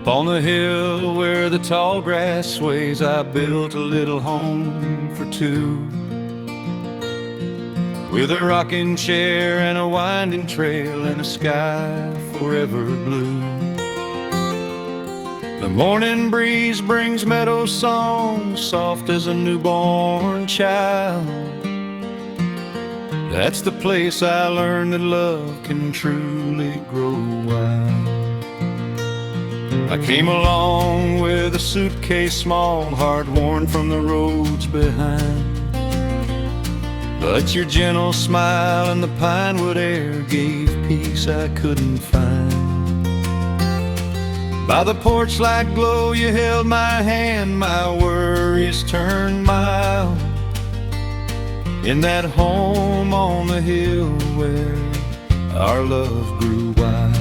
Up on the hill where the tall grass sways, I built a little home for two, with a rocking chair and a winding trail and a sky forever blue. The morning breeze brings meadow songs soft as a newborn child. That's the place I learned that love can truly grow wild. I came along with a suitcase small, heart worn from the roads behind, but your gentle smile and the pinewood air gave peace I couldn't find. By the porch light glow you held my hand, my worries turned mild, in that home on the hill where our love grew wild.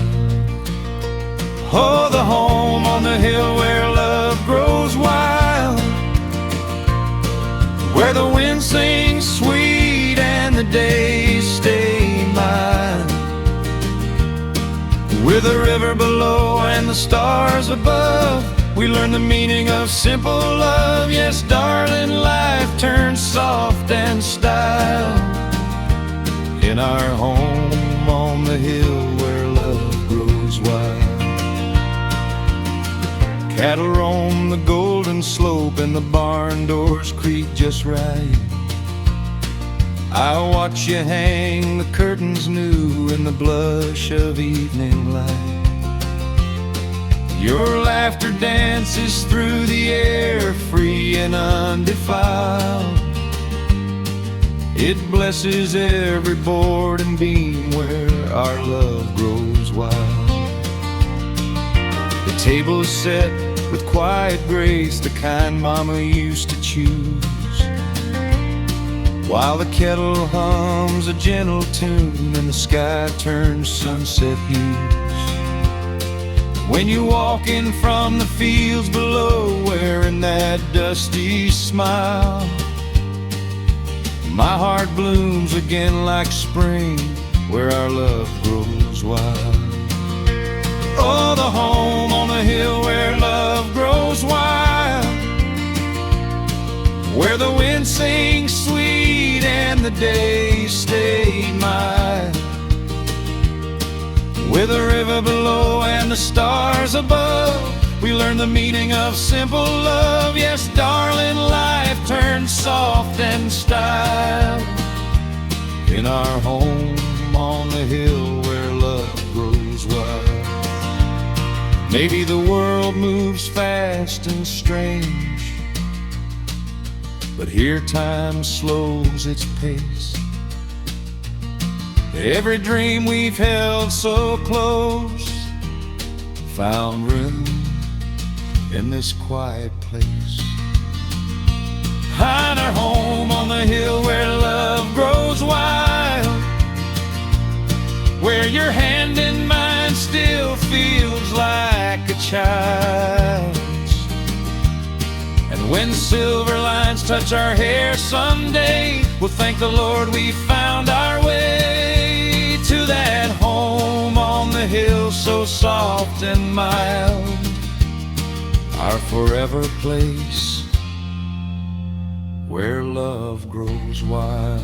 Oh, the home on the hill where love grows wild, where the wind sings sweet and the days stay mild, with the river below and the stars above, we learn the meaning of simple love. Yes, darling, life turns soft and style in our home on the hill where love grows wild. Cattle roam the golden slope and the barn doors creak just right. I watch you hang the curtains new in the blush of evening light. Your laughter dances through the air, free and undefiled. It blesses every board and beam where our love grows wild. The table's set with quiet grace, the kind mama used to choose, while the kettle hums a gentle tune and the sky turns sunset hues. When you walk in from the fields below, wearing that dusty smile, my heart blooms again like spring where our love grows wild. Oh, the home on the hill where love grows wild, where the wind sings sweet and the days stay mild, with the river below and the stars above, we learn the meaning of simple love. Yes, darling, life turns soft and style in our home on the hill where love grows wild. Maybe the world moves fast and strange, but here time slows its pace. Every dream we've held so close found room in this quiet place. Find our home on the hill where love grows wild, where your hand in mine still feels like a child's. And when silver lines touch our hair someday, we'll thank the Lord we found our way to that home on the hill so soft and mild, our forever place where love grows wild.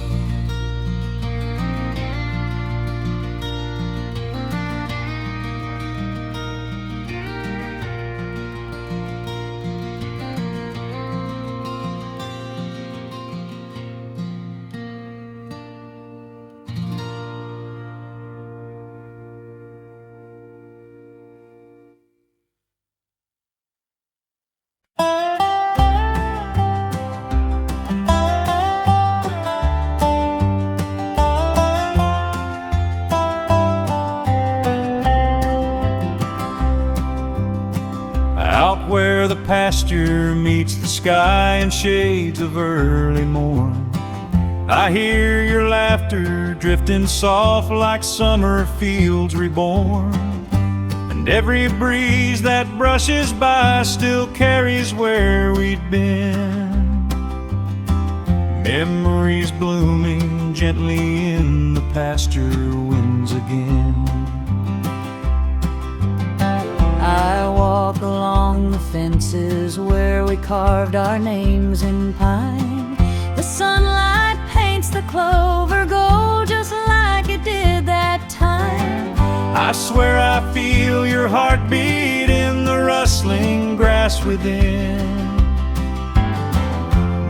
Out where the pasture meets the sky in shades of early morn, I hear your laughter drifting soft like summer fields reborn. And every breeze that brushes by still carries where we'd been, memories blooming gently in the pasture winds again. I walk carved our names in pine. The sunlight paints the clover gold just like it did that time. I swear I feel your heartbeat in the rustling grass within.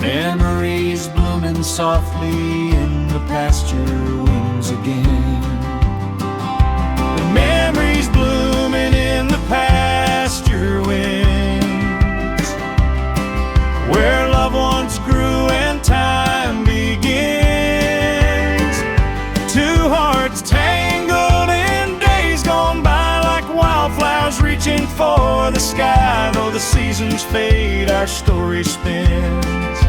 Memories blooming softly in the pasture winds again. Memories blooming in the pasture winds, where loved ones grew and time begins. Two hearts tangled in days gone by, like wildflowers reaching for the sky. Though the seasons fade, our story spins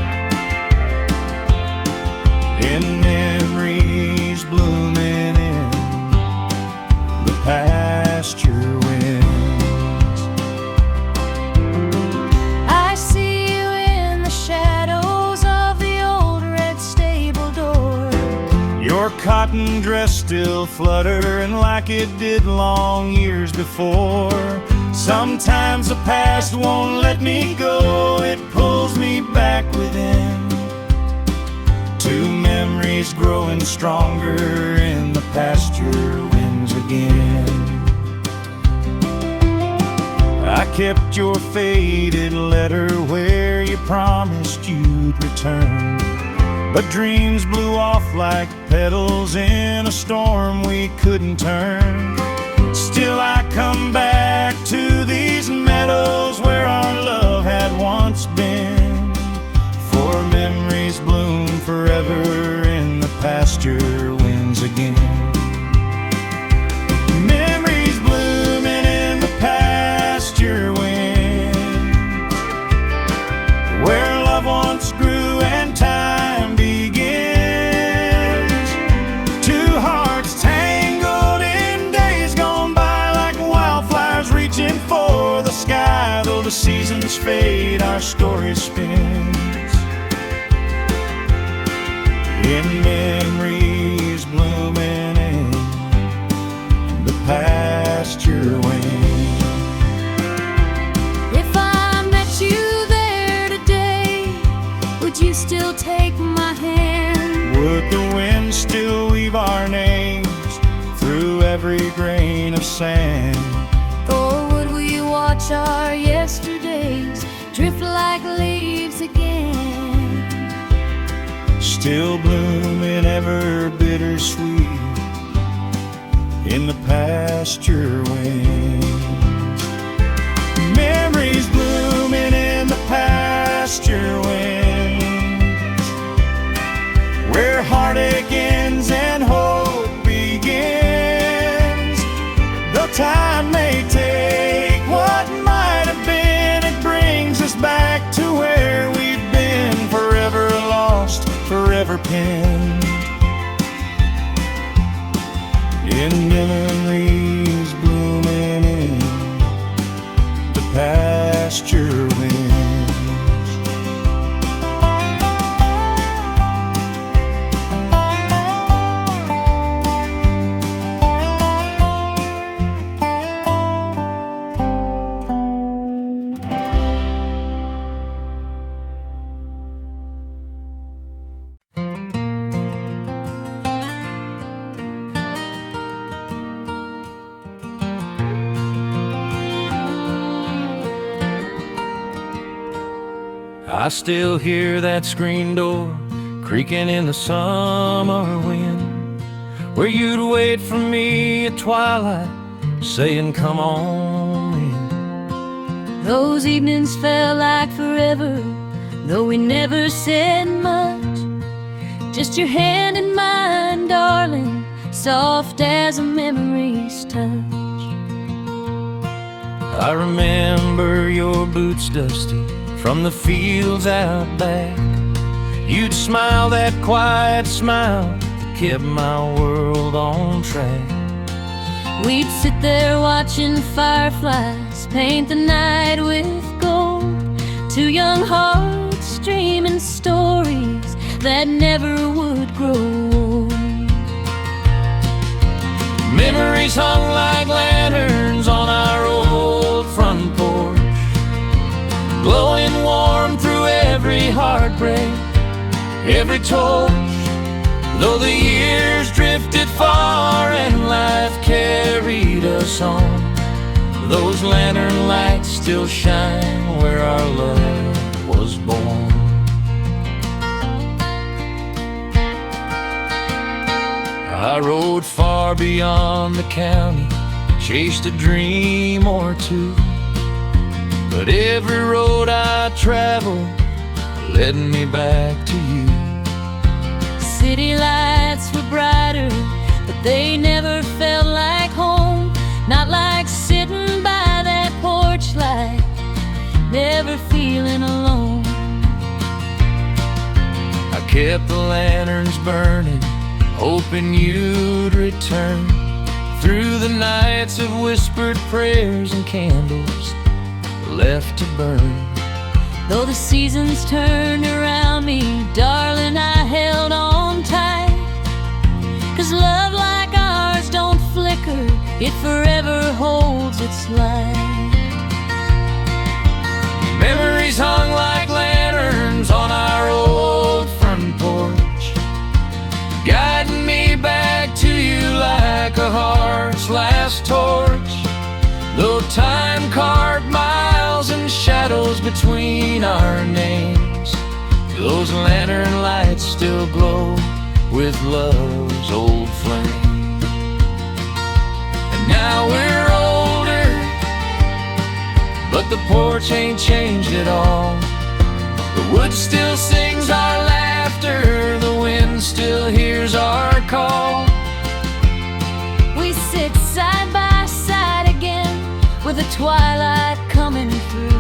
in memories blooming in the pasture winds. I see you in the shadows of the old red stable door. Your cotton dress still fluttering like it did long years before. Sometimes the past won't let me go, it pulls me back within. Two memories growing stronger in the pasture winds again. I kept your faded letter where you promised you'd return, but dreams blew off like petals in a storm we couldn't turn. Still I come back to these meadows where our love had once been, for memories bloom forever in the pasture winds again. Memories blooming in the pasture winds, where love once grew and time begins. Two hearts tangled in days gone by, like wildflowers reaching for the sky. Though the seasons fade, our story spins in memories blooming in the pasture winds. If I met you there today, would you still take my hand? Would the wind still weave our names through every grain of sand? Or would we watch our yesterdays drift like leaves again? Still blooming ever bittersweet in the pasture winds. Memories blooming in the pasture winds, where heartache ends and hope begins. Though time may take what might have been, it brings us back to where we've been, forever lost, forever pinned in memories blooming in the pasture winds. I still hear that screen door creaking in the summer wind, where you'd wait for me at twilight, saying come on in. Those evenings felt like forever, though we never said much. Just your hand in mine, darling, soft as a memory's touch. I remember your boots dusty from the fields out back. You'd smile that quiet smile that kept my world on track. We'd sit there watching fireflies paint the night with gold, two young hearts dreaming stories that never would grow old. Memories hung like lanterns on our old front porch, glowing warm every heartbreak, every torch. Though the years drifted far and life carried us on, those lantern lights still shine where our love was born. I rode far beyond the county, chased a dream or two, but every road I traveled led me back to you. City lights were brighter, but they never felt like home. Not like sitting by that porch light, never feeling alone. I kept the lanterns burning, hoping you'd return. Through the nights of whispered prayers and candles left to burn. Though the seasons turned around me, darling, I held on tight. 'Cause love like ours don't flicker, it forever holds its light. Memories hung like lanterns on our old front porch, guiding me back to you like a heart's last torch. Though time carved miles and shadows between our names, those lantern lights still glow with love's old flame. And now we're older, but the porch ain't changed at all. The wood still sings our laughter, the wind still hears our call. We sit side by side again, with the twilight coming through.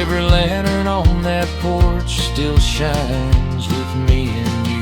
Every lantern on that porch still shines with me and you.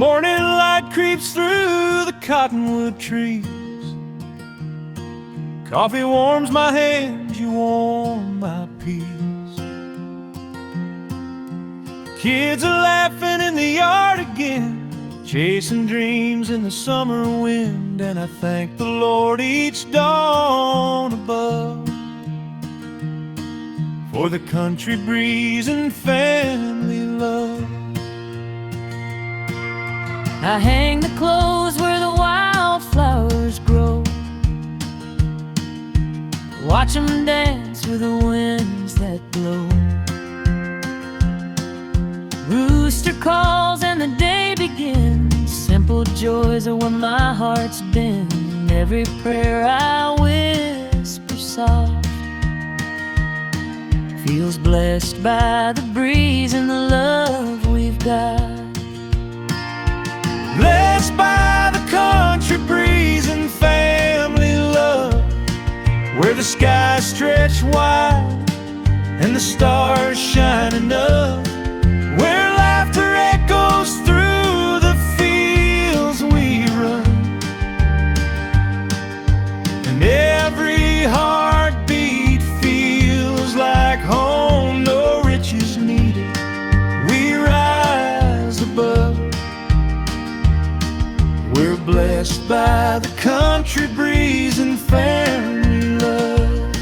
Morning light creeps through the cottonwood trees. Coffee warms my hands, you warm my peace. Kids are laughing in the yard again, chasing dreams in the summer wind. And I thank the Lord each dawn above for the country breeze and family love. I hang the clothes where the wildflowers grow, watch them dance with the winds that blow. Rooster calls and the day begins, simple joys are where my heart's been. Every prayer I whisper soft feels blessed by the breeze and the love we've got. Blessed by the country breeze and family love, where the skies stretch wide and the stars shine enough, where laughter echoes through the fields blessed by the country breeze and family love.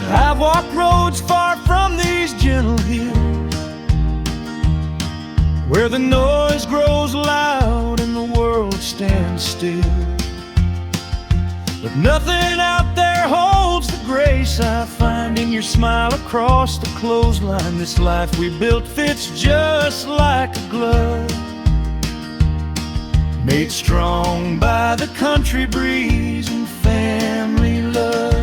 I've walked roads far from these gentle hills, where the noise grows loud and the world stands still. But nothing out there holds the grace I find in your smile across the clothesline. This life we built fits just like a glove, made strong by the country breeze and family love.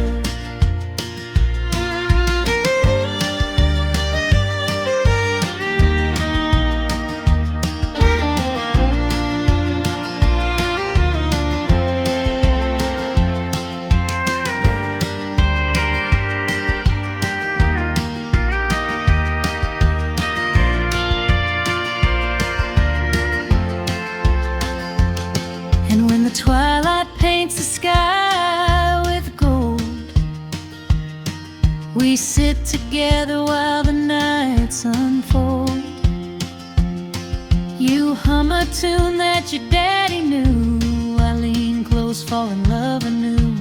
And when the twilight paints the sky with gold, we sit together while the nights unfold. You hum a tune that your daddy knew, I lean close, fall in love anew.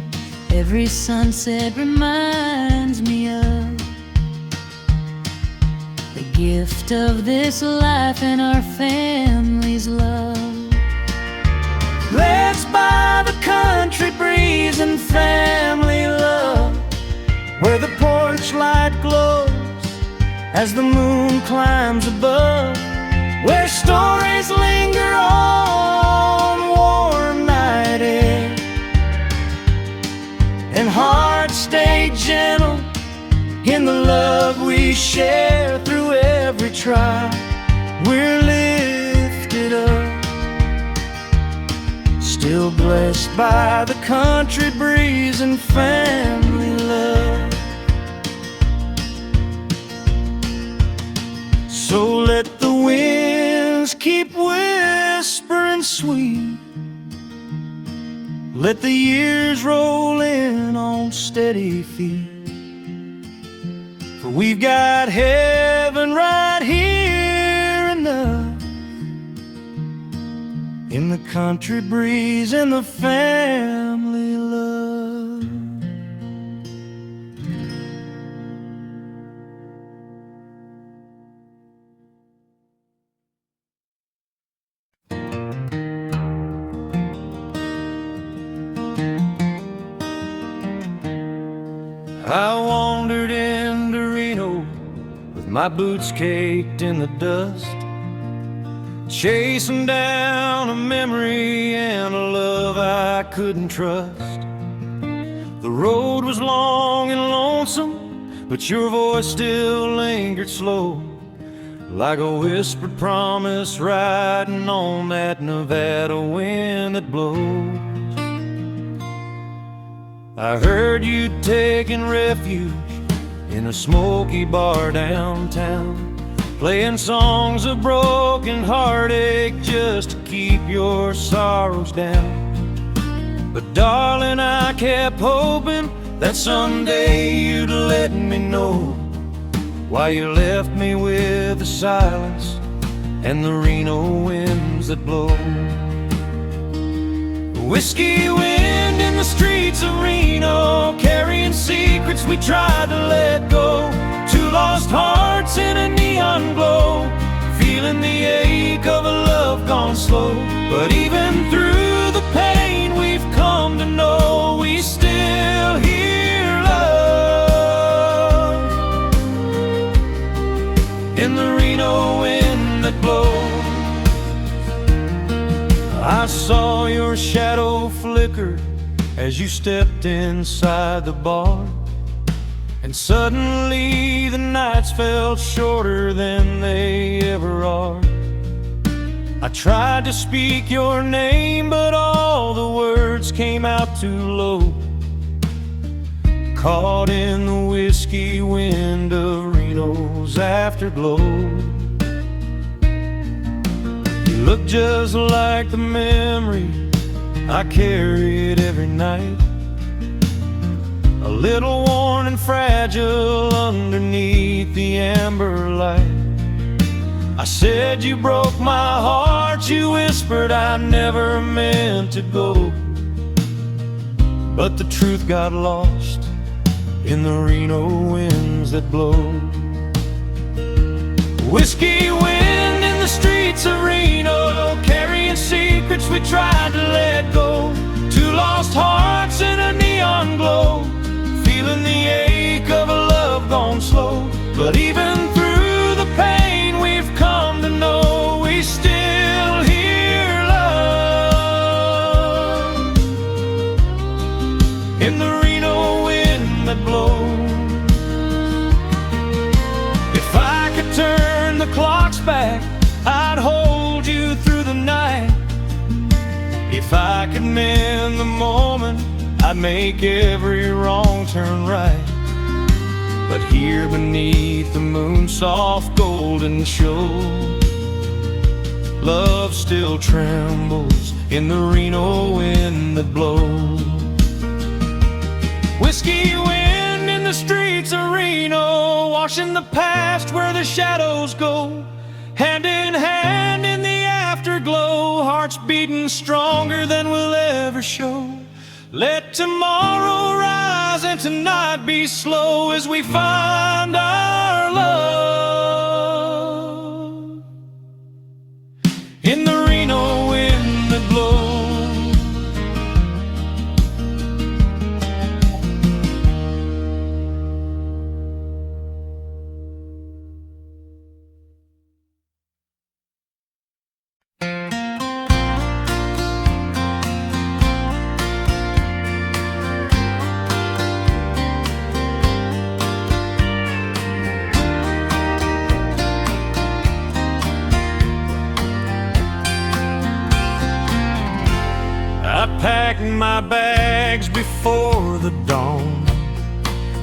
Every sunset reminds me of the gift of this life and our family's love. Blessed by the country breeze and family love, where the porch light glows as the moon climbs above, where stories linger on warm night air, and hearts stay gentle in the love we share. Through every trial we're lifted up, still blessed by the country breeze and family love. So let the winds keep whispering sweet, let the years roll in on steady feet, for we've got heaven right here enough, in the country breeze and the family love. I wandered into Reno with my boots caked in the dust, chasing down a memory and a love I couldn't trust. The road was long and lonesome, but your voice still lingered slow, like a whispered promise riding on that Nevada wind that blows. I heard you taking refuge in a smoky bar downtown, playing songs of broken heartache just to keep your sorrows down. But darling, I kept hoping that someday you'd let me know why you left me with the silence and the Reno winds that blow. Whiskey wind in the streets of Reno, carrying secrets we tried to let go. Two lost hearts in a neon glow, feeling the ache of a love gone slow. But even through the pain we've come to know, we still hear love in the Reno wind that blows. I saw your shadow flicker as you stepped inside the bar, and suddenly the nights felt shorter than they ever are. I tried to speak your name, but all the words came out too low, caught in the whiskey wind of Reno's afterglow. You look just like the memory I carried every night, a little worn and fragile underneath the amber light. I said you broke my heart, you whispered I never meant to go. But the truth got lost in the Reno winds that blow. Whiskey wind in the streets of Reno, carrying secrets we tried to let go. Two lost hearts in a neon glow, feeling the ache of a love gone slow. But even through the pain we've come to know, we still hear love in the Reno wind that blows. If I could turn the clocks back, I'd hold you through the night. If I could mend the moment, I'd make every wrong turn right. But here beneath the moon's soft golden show, love still trembles in the Reno wind that blows. Whiskey wind in the streets of Reno, washing the past where the shadows go. Hand in hand in the afterglow, hearts beating stronger than we'll ever show. Let tomorrow rise and tonight be slow as we find our love in the Reno wind that blows. I packed my bags before the dawn,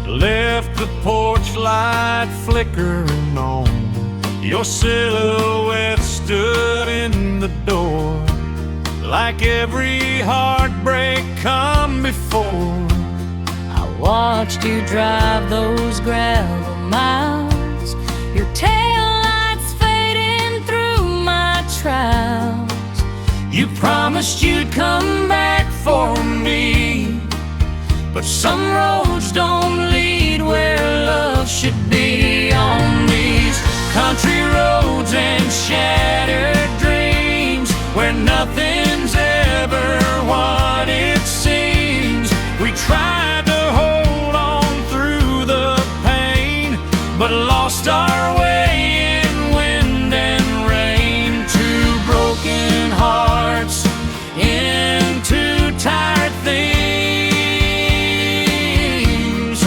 left the porch light flickering on. Your silhouette stood in the door, like every heartbreak come before. I watched you drive those gravel miles, your taillights fading through my trials. You promised you'd come back for me, but some roads don't lead where love should be. On these country roads and shattered dreams, where nothing's ever what it seems, we tried to hold on through the pain, but lost our way in wind and rain. Two broken hearts into tired things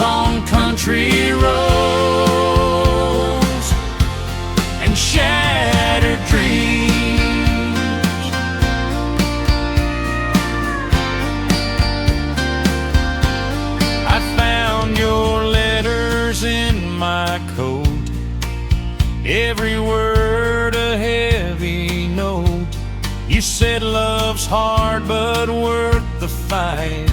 on country roads and shattered dreams. I found your letters in my coat, every word a heavy note. You said love's hard but worth the fight.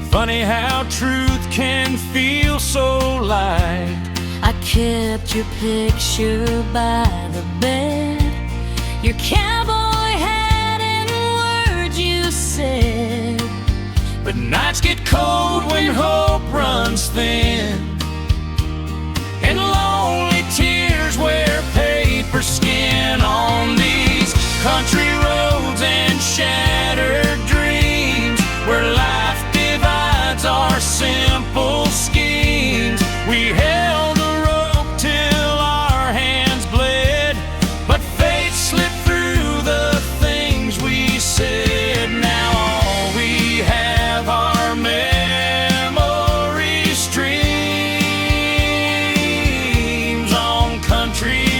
Funny how truth can feel so light. I kept your picture by the bed, your cowboy hat and words you said. But nights get cold when hope runs thin, and lonely tears wear paper skin. On these country roads and shattered dreams, where life divides our simple schemes, we held a rope till our hands bled, but fate slipped through the things we said. Now all we have are memory streams on country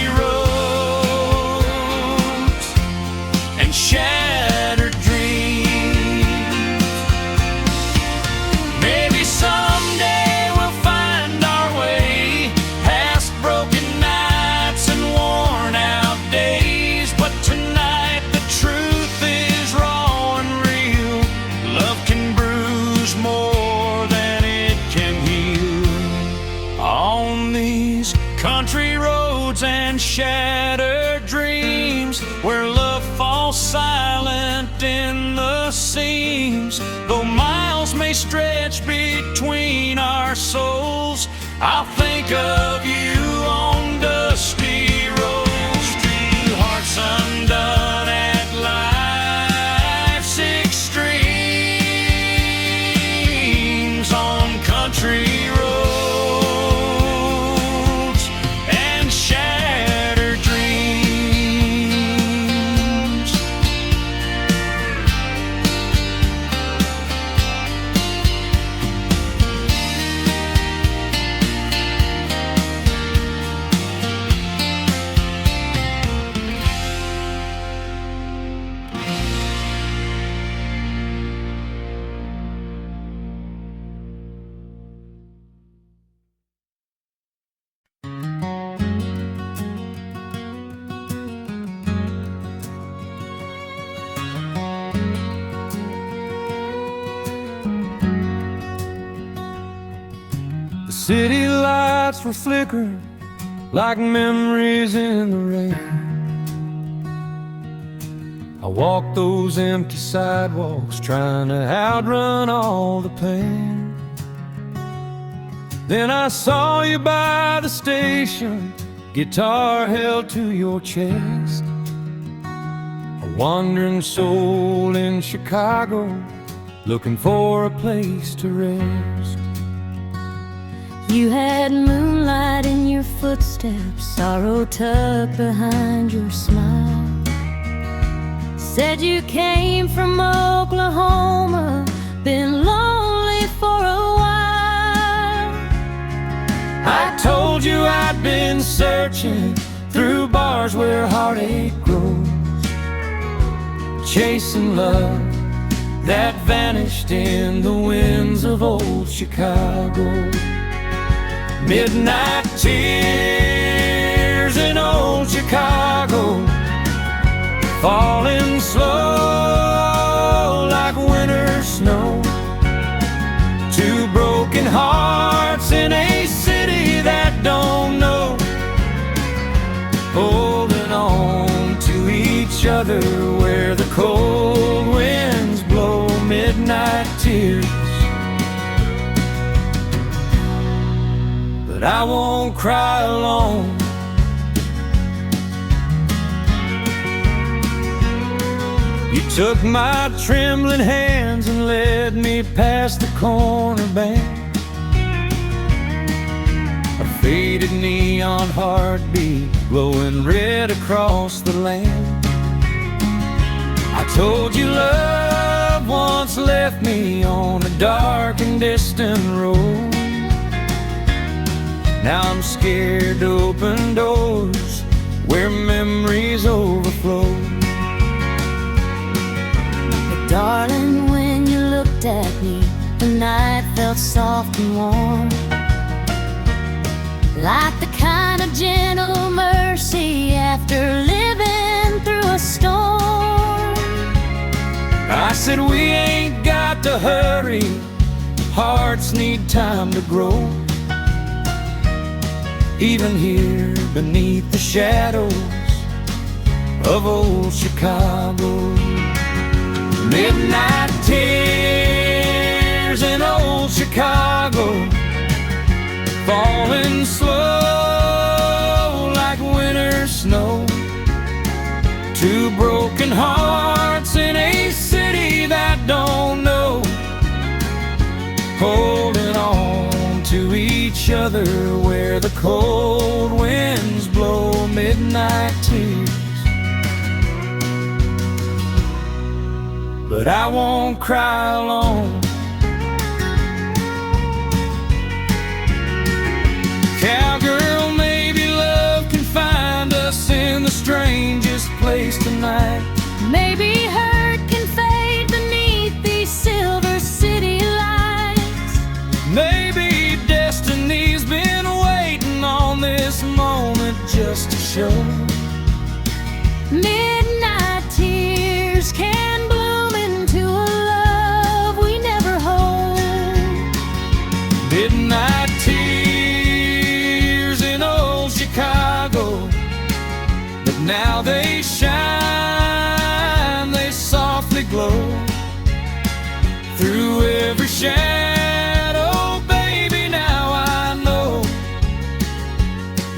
roads and shattered dreams, where love falls silent in the seams. Though miles may stretch between our souls, I'll think of you on dusty roads, to hearts undone at life's extremes, on country roads and shattered dreams. The city lights were flickering like memories in the rain. I walked those empty sidewalks trying to outrun all the pain. Then I saw you by the station, guitar held to your chest. A wandering soul in Chicago, looking for a place to rest. You had moonlight in your footsteps, sorrow tucked behind your smile. Said you came from Oklahoma, been lonely for a while. I told you I'd been searching through bars where heartache grows, chasing love that vanished in the winds of old Chicago. Midnight tears in old Chicago, falling slow like winter snow. Two broken hearts in a city that don't know, holding on to each other where the cold winds blow. Midnight tears, but I won't cry alone. You took my trembling hands and led me past the corner bank. A faded neon heartbeat glowing red across the land. I told you love once left me on a dark and distant road. Now I'm scared to open doors where memories overflow. But darling, when you looked at me, the night felt soft and warm, like the kind of gentle mercy after living through a storm. I said we ain't got to hurry, hearts need time to grow. Even here beneath the shadows of old Chicago. Midnight tears in old Chicago, falling slow like winter snow. Two broken hearts in a city that don't know, holding on to each other where the cold winds blow. Midnight tears, but I won't cry alone. Cowgirl, maybe love can find us in the strangest place tonight. Maybe hurt can fade beneath these silver city lights. Maybe destiny's been waiting on this moment just to show. Midnight tears can bloom into a love we never hold. Midnight tears in old Chicago, but now they shine, they softly glow through every shadow. Baby, now I know,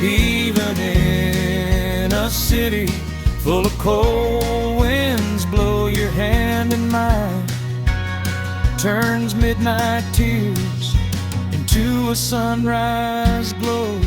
even in a city full of cold winds, blow your hand in mine, turns midnight tears into a sunrise glow.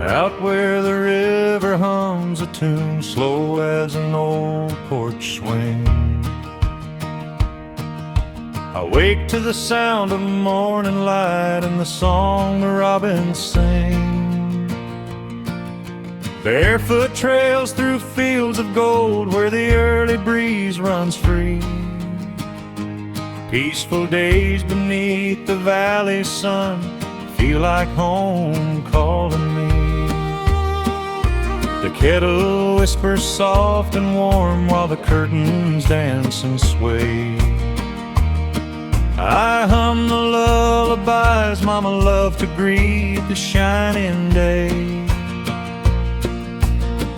Out where the river hums a tune, slow as an old porch swing, I wake to the sound of morning light and the song the robins sing. Barefoot trails through fields of gold where the early breeze runs free. Peaceful days beneath the valley sun feel like home calling me. The kettle whispers soft and warm while the curtains dance and sway. I hum the lullabies Mama loved to greet the shining day.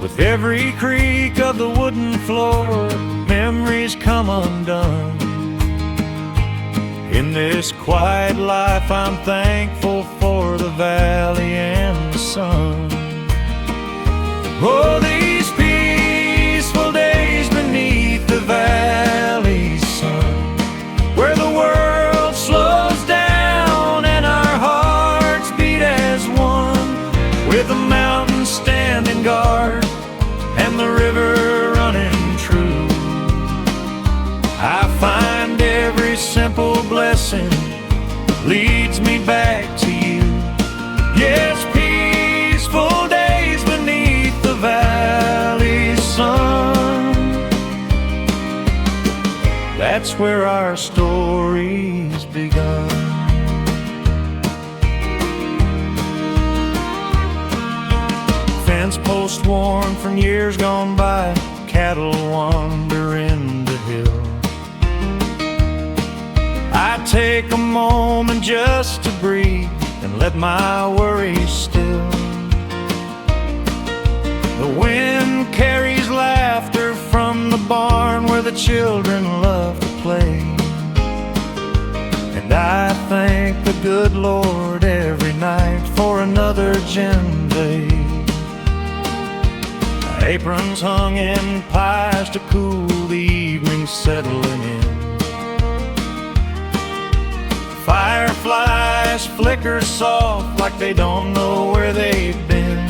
With every creak of the wooden floor, memories come undone. In this quiet life I'm thankful for the valley and the sun. Oh, these peaceful days beneath the valley sun, where the world slows down and our hearts beat as one, with the mountains standing guard and the river running true. I find every simple blessing leads me back to you. Yes, peaceful days beneath the valley sun, that's where our story's begun. Fence post worn from years gone by, cattle wander in the hill. I take a moment just to breathe and let my worries still. The wind carries laughter from the barn where the children love to play. And I thank the good Lord every night for another gem day. Aprons hung in pies to cool the evening settling in. Fireflies flicker soft like they don't know where they've been.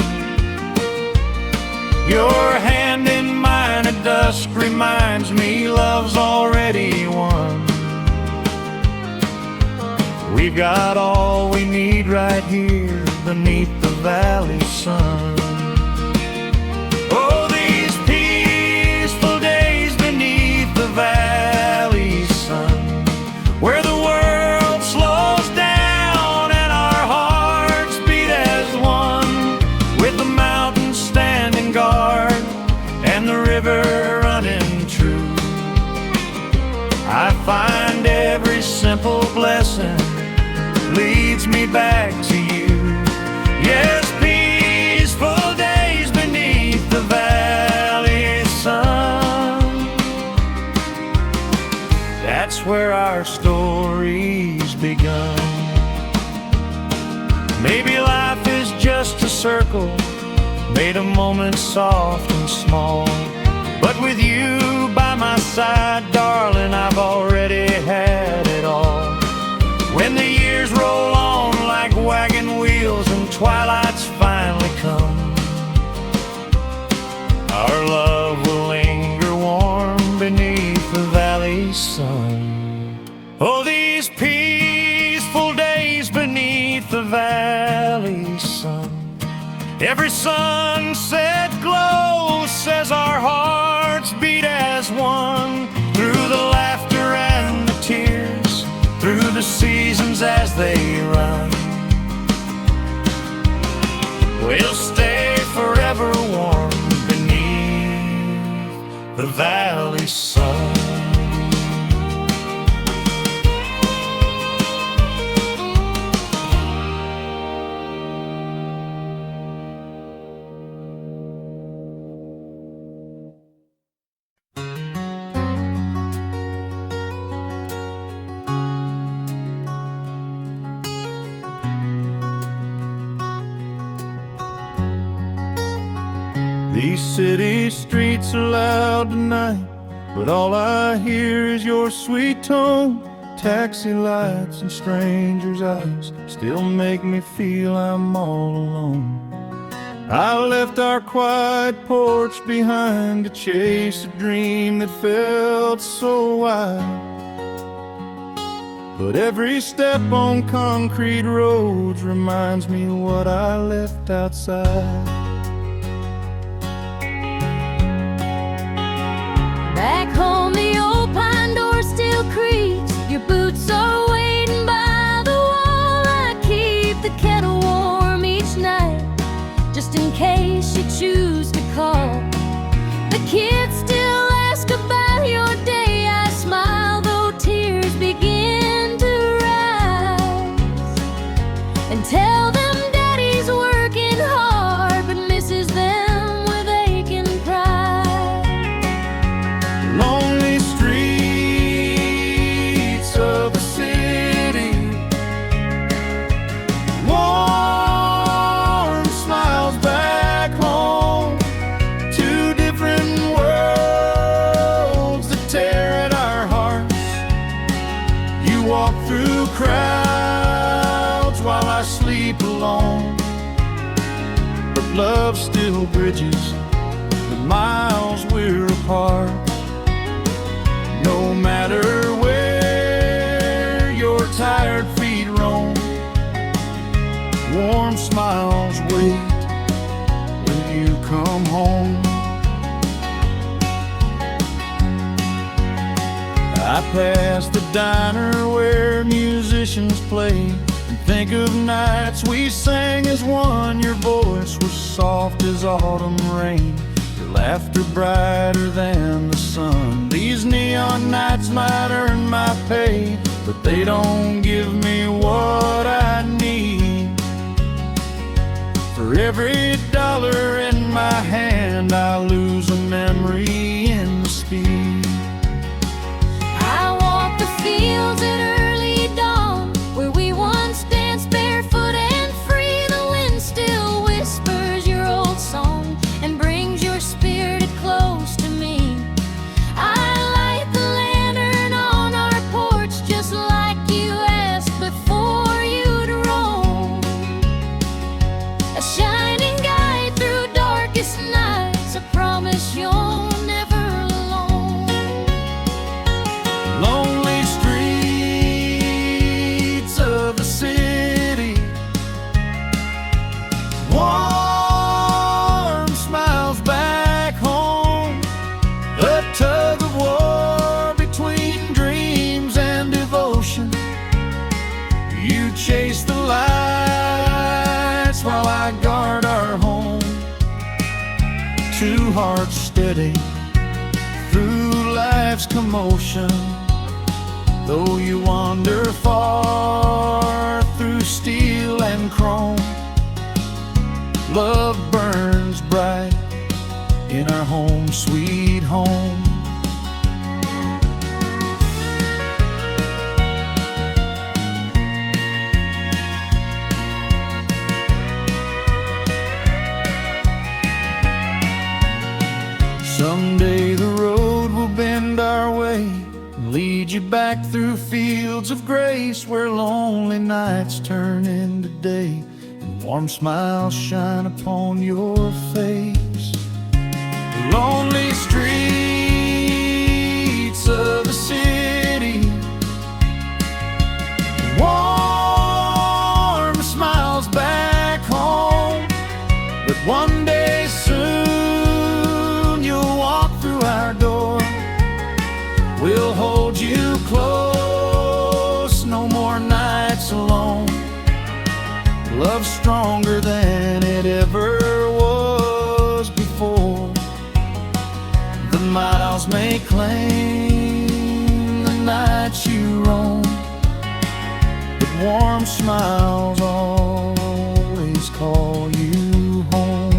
Your hand in mine at dusk reminds me love's already won. We've got all we need right here beneath the valley sun. Oh, these peaceful days beneath the valley sun, where the world slows down and our hearts beat as one, with the mountains standing guard and the river running true. I find every simple blessing leads me back to you. Yes, peaceful days beneath the valley sun, that's where our story's begun. Maybe life is just a circle made of moments soft and small, but with you by my side, darling, I've already had it all. When the years roll on like wagon wheels and twilight's finally come, our love will linger warm beneath the valley sun. Oh, these peaceful days beneath the valley sun, every sunset glow says our hearts beat the valley song. These city streets are loud tonight, but all I hear is your sweet tone. Taxi lights and strangers' eyes still make me feel I'm all alone. I left our quiet porch behind to chase a dream that felt so wild. But every step on concrete roads reminds me what I left outside. Back home, the old pine door still creaks. Your boots are waiting by the wall. I keep the kettle warm each night, just in case you choose to call. The kids still ask about your day. I smile though tears begin to rise, and tell them Daddy's working hard but misses them with aching pride. Lonely streets of the city, warm smiles back home. Two different worlds that tear at our hearts. You walk through crowds while I sleep alone, but love still bridges the miles we're apart. No matter where your tired feet roam, warm smiles wait when you come home. I pass the diner where musicians play, and think of nights we sang as one. Your voice was soft as autumn rain, your laughter brighter than the sun. These neon nights might earn my pay, but they don't give me what I need. For every dollar in my hand, I lose a memory in the speed. I walk the fields at early dawn, where we once danced barefoot and free. The wind still whispers your old song and brings your spirit close to me. I light the lantern on our porch, just like you asked before you'd roam. A shining guide through darkest nights, I promise you're never alone. Lonely streets of the city, warm smiles back home. A tug of war between dreams and devotion. You chase the lights while I guard our home. Two hearts steady through life's commotion. Though you wander far through steel and chrome, love burns bright in our home, sweet home. Someday the road will bend our way and lead you back through fields of grace, where lonely nights turn into day and warm smiles shine upon your face. The lonely streets of the city, warm smiles back home. But one day soon you'll walk through our door. We'll hold you close, no more nights alone. Love's stronger than it ever was before. The miles may claim the nights you roam, but warm smiles always call you home.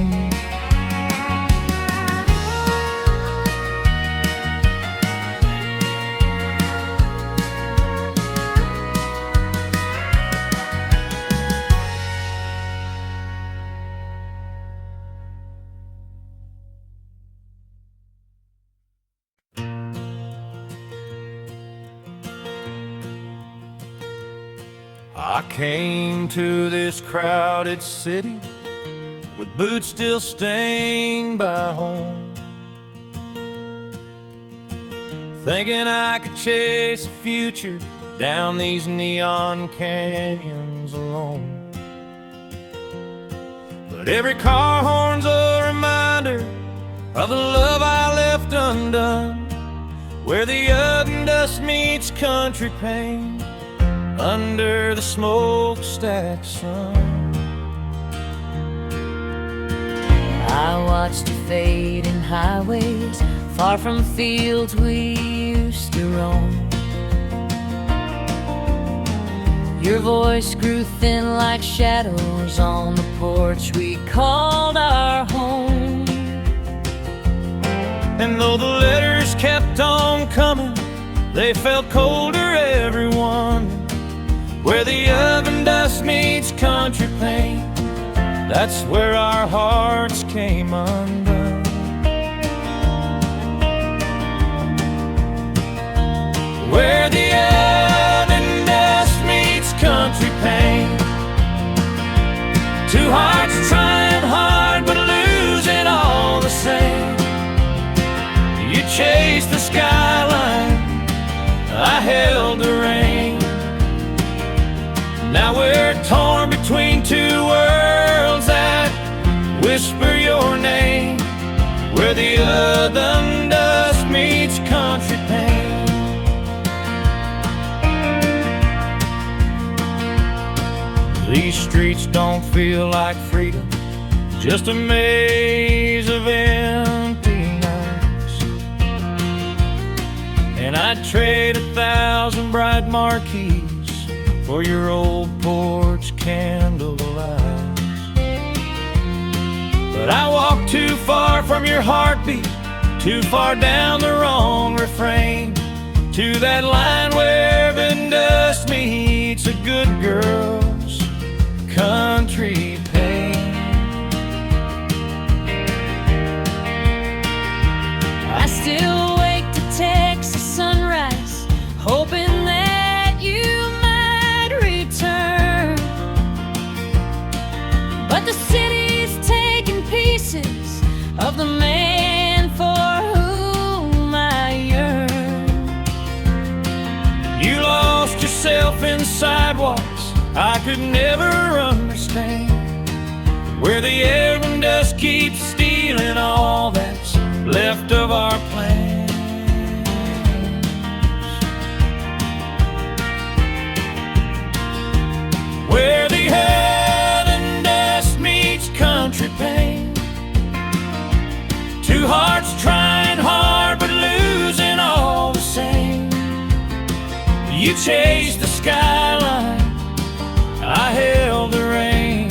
I came to this crowded city with boots still stained by home, thinking I could chase a future down these neon canyons alone. But every car horn's a reminder of the love I left undone, where the oven dust meets country pain under the smokestack sun. I watched the fading highways far from fields we used to roam. Your voice grew thin like shadows on the porch we called our home. And though the letters kept on coming, they felt colder every one. Where the oven dust meets country pain, that's where our hearts came undone. Where the oven dust meets country pain, two hearts trying hard but losing all the same. You chased the skyline, I held the rein. Now we're torn between two worlds that whisper your name, where the oven dust meets country pain. These streets don't feel like freedom, just a maze of empty nights. And I'd trade 1,000 bright marquees for your old porch candle lights. But I walked too far from your heartbeat, too far down the wrong refrain, to that line where the dust meets a good girl's country pain. I still wake to Texas sunrise, hoping that you might return. But the city's taking pieces of the man for whom I yearn. You lost yourself in sidewalks I could never understand, where the air and dust keeps stealing all that's left of our plans. Where the air and dust meets country pain, two hearts trying hard but losing all the same. You chased the skyline, I held the rein.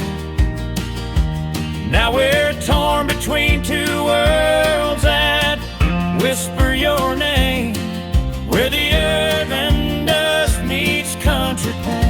Now we're torn between two worlds that whisper your name, where the earth and dust meets country pain.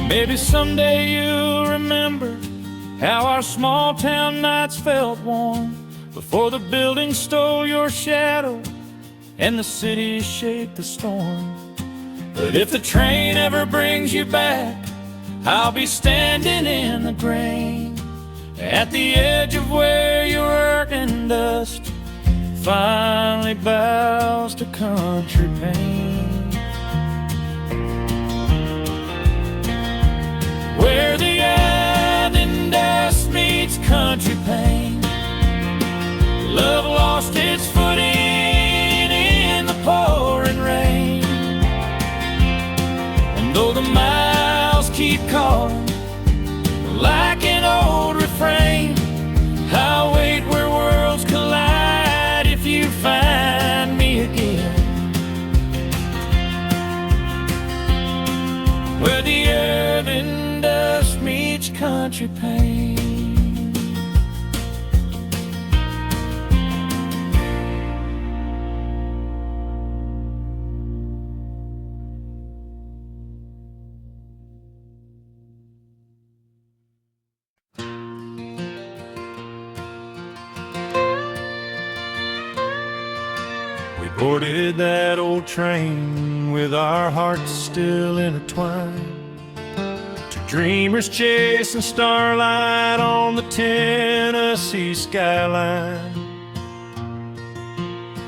Maybe someday you'll remember how our small town nights felt warm, before the buildings stole your shadow and the city shaped the storm. But if the train ever brings you back, I'll be standing in the grain at the edge of where your working dust finally bows to country pain. though the miles keep calling, like an old refrain. I'll wait where worlds collide if you find me again, where the urban dust meets country pain. Boarded that old train with our hearts still intertwined, two dreamers chasing starlight on the Tennessee skyline.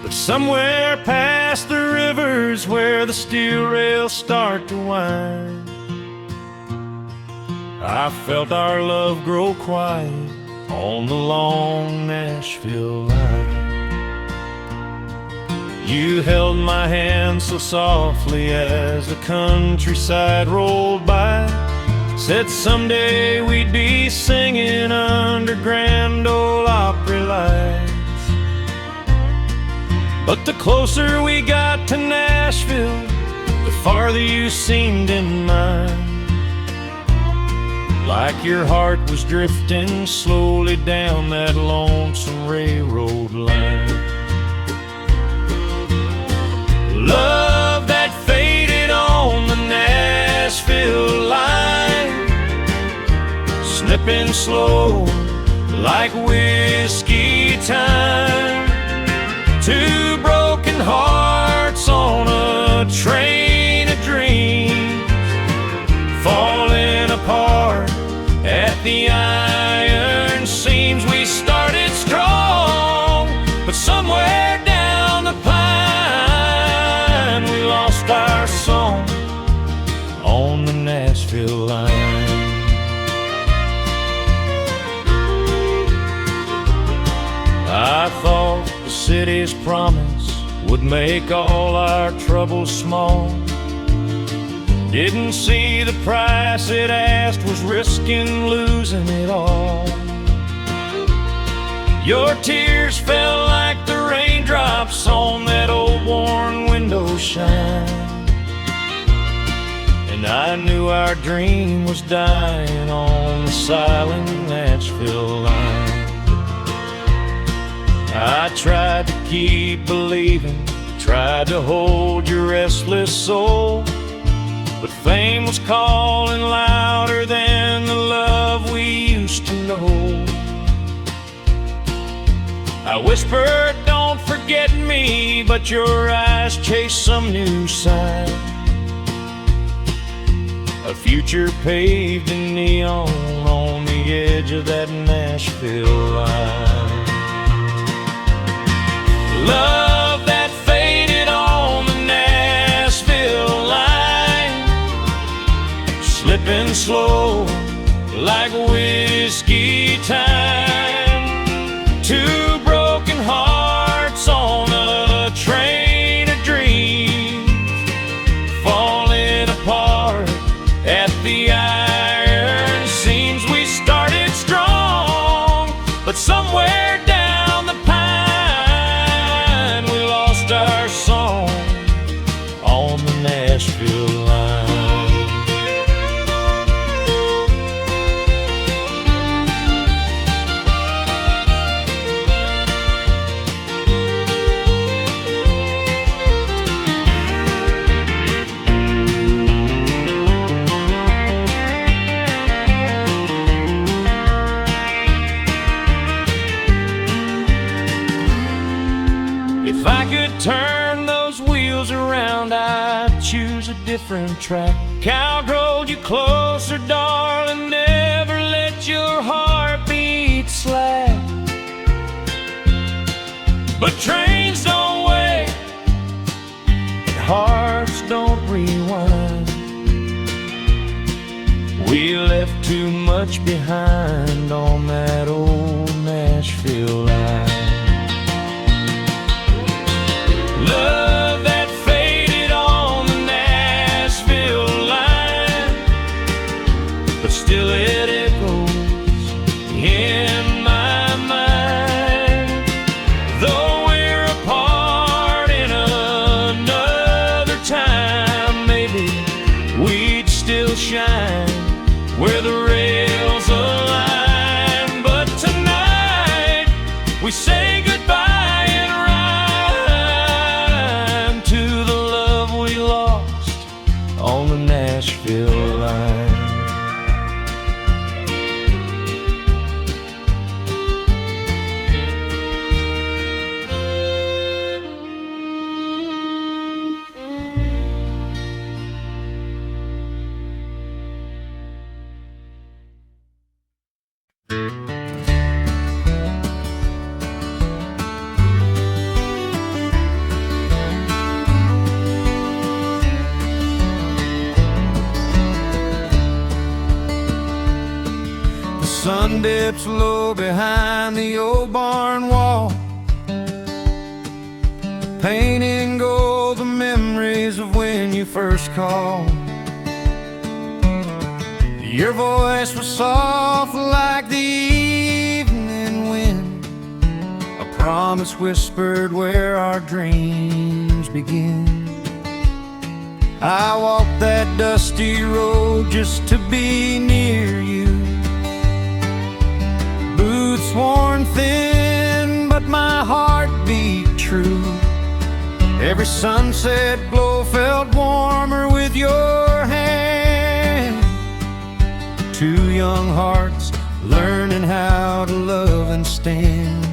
But somewhere past the rivers where the steel rails start to wind, I felt our love grow quiet on the long Nashville line. You held my hand so softly as the countryside rolled by, said someday we'd be singing under Grand Ole Opry lights. But the closer we got to Nashville, the farther you seemed in mine, like your heart was drifting slowly down that lonesome railroad line. Love that faded on the Nashville line, slipping slow like whiskey time. Two broken hearts on a train of dreams, falling apart at the iron seams. We started strong, but somewhere down the pine we lost our song on the Nashville line. I thought the city's promise would make all our troubles small. Didn't see the price it asked was risking losing it all. Your tears fell like the raindrops on that old worn window shine, and I knew our dream was dying on the silent Nashville line. I tried to keep believing, tried to hold your restless soul, but fame was calling louder than the love we used to know. I whispered, don't forget me, but your eyes chased some new sign, a future paved in neon on the edge of that Nashville line. Love that faded on the Nashville line, slipping slow like whiskey time. Two broken hearts on a train of dreams, falling apart at the iron seams. We started strong, but somewhere down the pine we lost our song on the Nashville line. If I could turn those wheels around, I'd choose a different track. I'll hold you closer, darling, never let your heart beat slack. But trains don't wait, and hearts don't rewind. We left too much behind on that old Nashville line. Love that faded on the Nashville line, on the Nashville line. The sun dips low behind the old barn wall, painting gold the memories of when you first called. Your voice was soft like the evening wind, a promise whispered where our dreams begin. I walked that dusty road just to be near you, boots worn thin, but my heart beat true. Every sunset glow felt warmer with your hand. Two young hearts learning how to love and stand.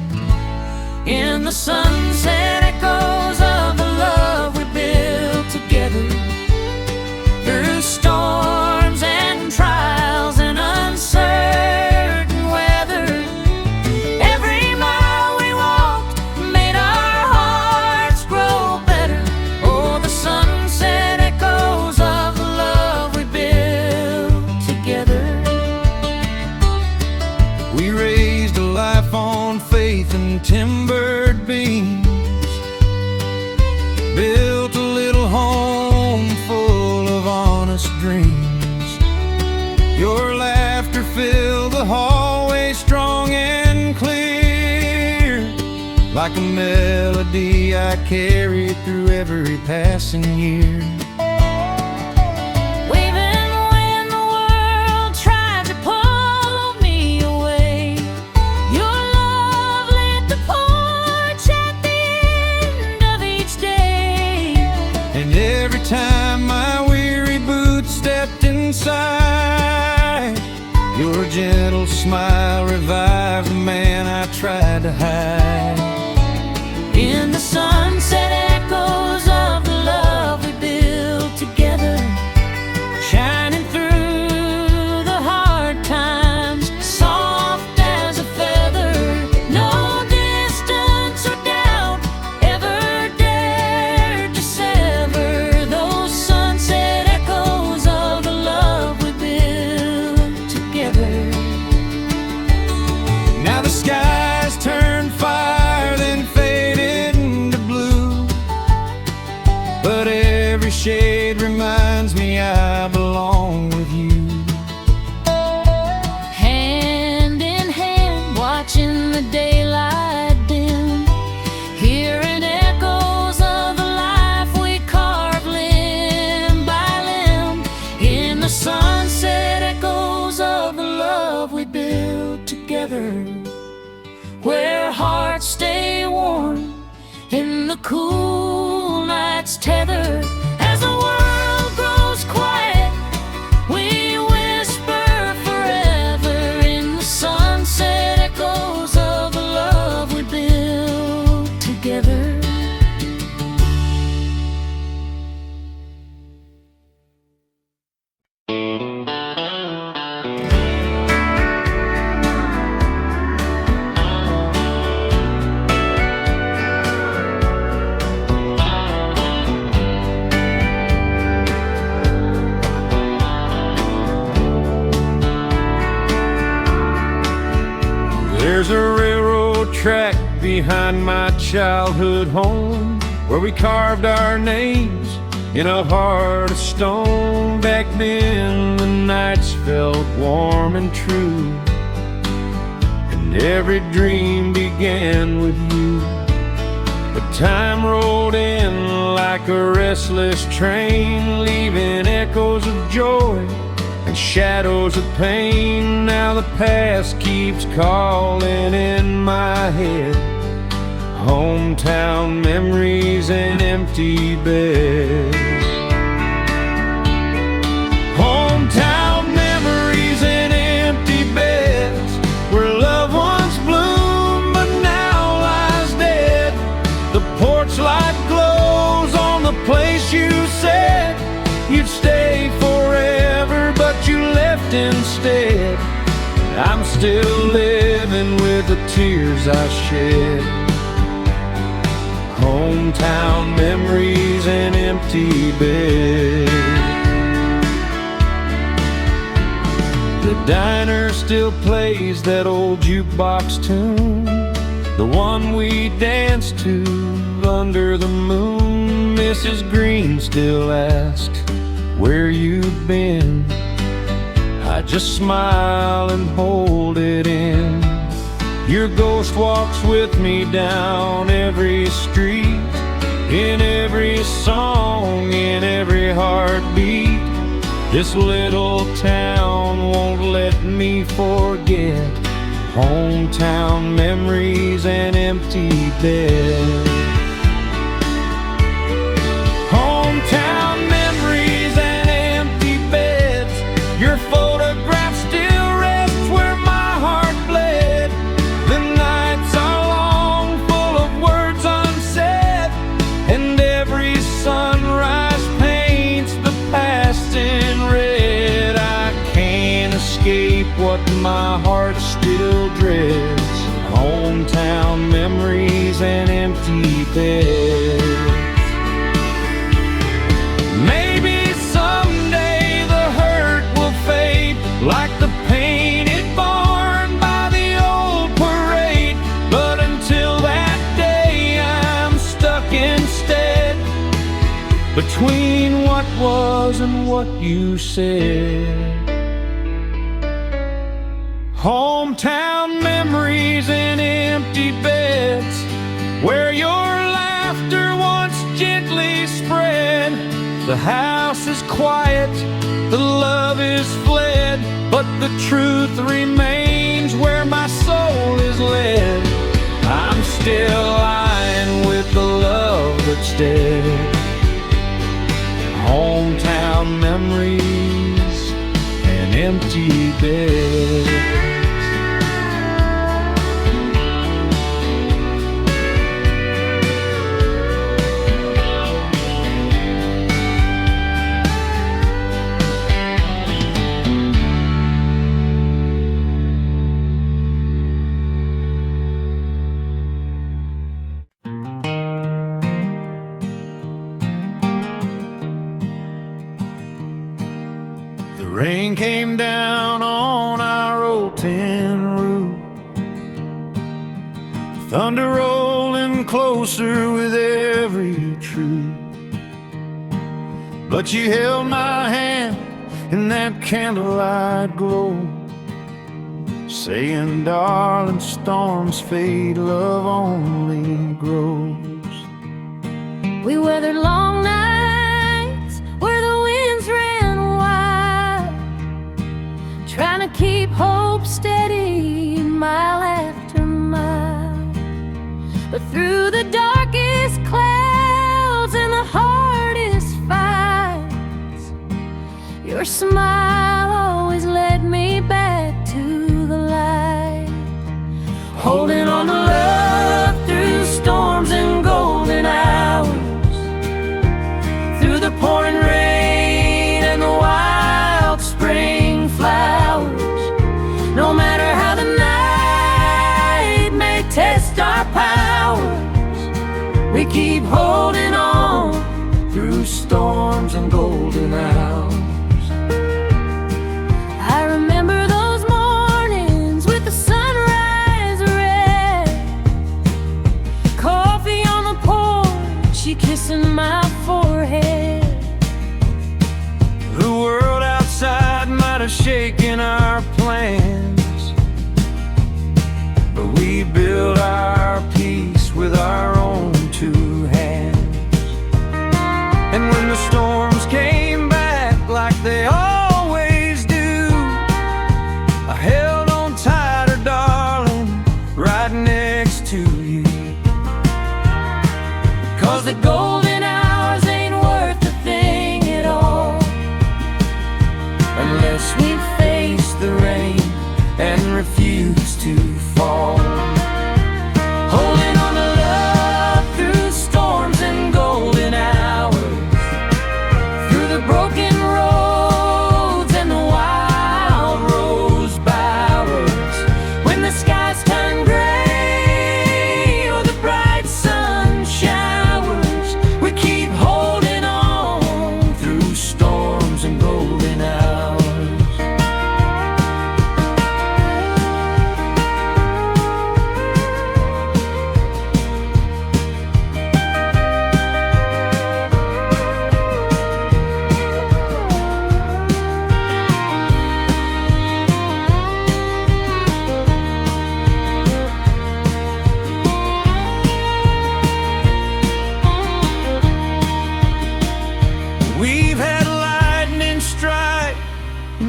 In the sunset echoes of the love we built together, through storms and trials and uncertain weather. Every mile we walked made our hearts grow better. Oh, the sunset echoes of the love we built together. We raised a life on faith and timbered beams, built a little home full of honest dreams. Your laughter filled the hallway strong and clear, like a melody I carried through every passing year. Even when the world tried to pull me away, your love lit the porch at the end of each day. And every time my weary boots stepped inside, your gentle smile revived the man I tried to hide. In the sunset echoes of the love we built together, shining through the hard times, soft as a feather. No distance or doubt ever dared to sever those sunset echoes of the love we built together. Now the skies turned fire, then faded into blue, but every shade reminds me I belong with you. Hand in hand, watching the daylight dim, hearing echoes of the life we carved limb by limb. In the sunset echoes of the love we built together, where hearts stay warm in the cool night's tether. As the world grows quiet, we whisper forever in the sunset echoes of the love we built together. There's a railroad track behind my childhood home, where we carved our names in a heart of stone. Back then the nights felt warm and true, and every dream began with you. But time rolled in like a restless train, leaving echoes of joy and shadows of pain. Now the past keeps calling in my head, hometown memories and empty beds. left instead. I'm still living with the tears I shed. Hometown memories and empty beds. The diner still plays that old jukebox tune, the one we danced to under the moon. Mrs. Green still asks where you've been. I just smile and hold it in. Your ghost walks with me down every street, in every song, in every heartbeat. This little town won't let me forget hometown memories and empty beds. Hometown memories and empty beds. Your photograph still rests where my heart bled. The nights are long, full of words unsaid, and every sunrise paints the past in red. I can't escape what my heart still dreads. Hometown memories and empty beds. Maybe someday the hurt will fade, like the painted barn by the old parade. But until that day I'm stuck instead between what was and what you said. Hometown memories and empty beds, where your laughter once gently spread. The house is quiet, the love is fled, but the truth remains where my soul is led. I'm still lying with the love that's dead. Hometown memories and empty beds. Rain came down on our old tin roof, thunder rolling closer with every truth. But you held my hand in that candlelight glow, saying, darling, storms fade, love only grows. We weathered long nights where the winds ran wild, trying to keep hope steady mile after mile. But through the darkest clouds and the hardest fights, your smile always led me back to the light. Holding on to love through storms and golden hours, through the pouring rain and the wild spring flowers. No matter how the night may test our powers, we keep holding on through storms and golden hours. I remember those mornings with the sunrise red, coffee on the porch, she kissing my forehead. The world outside might have shaken our plans, but we built our peace with our own two hands. And when the storms came back like they always do, I held on tighter, darling, right next to you. 'Cause the golden hours ain't worth a thing at all unless we face the rain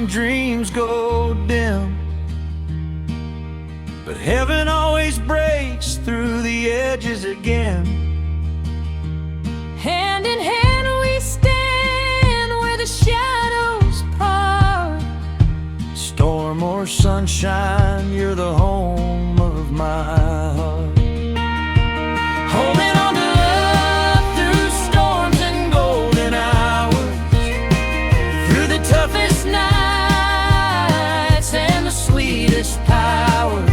dreams go dim. But heaven always breaks through the edges again. Hand in hand we stand where the shadows part. Storm or sunshine, you're the home of my heart. Holding on to love through storms and golden hours, through the toughest nights and the sweetest powers.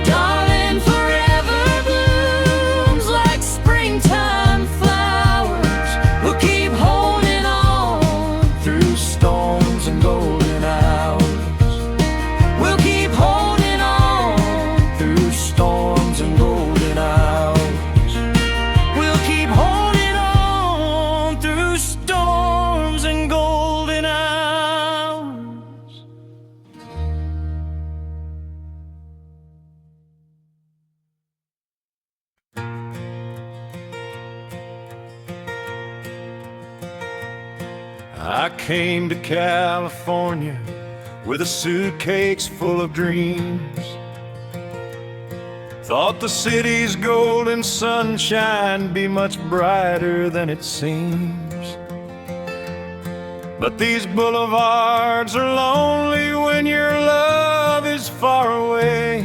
Darling, forever blooms like springtime flowers. We'll keep holding on through storms and golden hours. We'll keep holding on through storms and golden hours. We'll keep holding on through storms and golden hours. I came to California with a suitcase full of dreams. Thought the city's golden sunshine be much brighter than it seems. But these boulevards are lonely when your love is far away.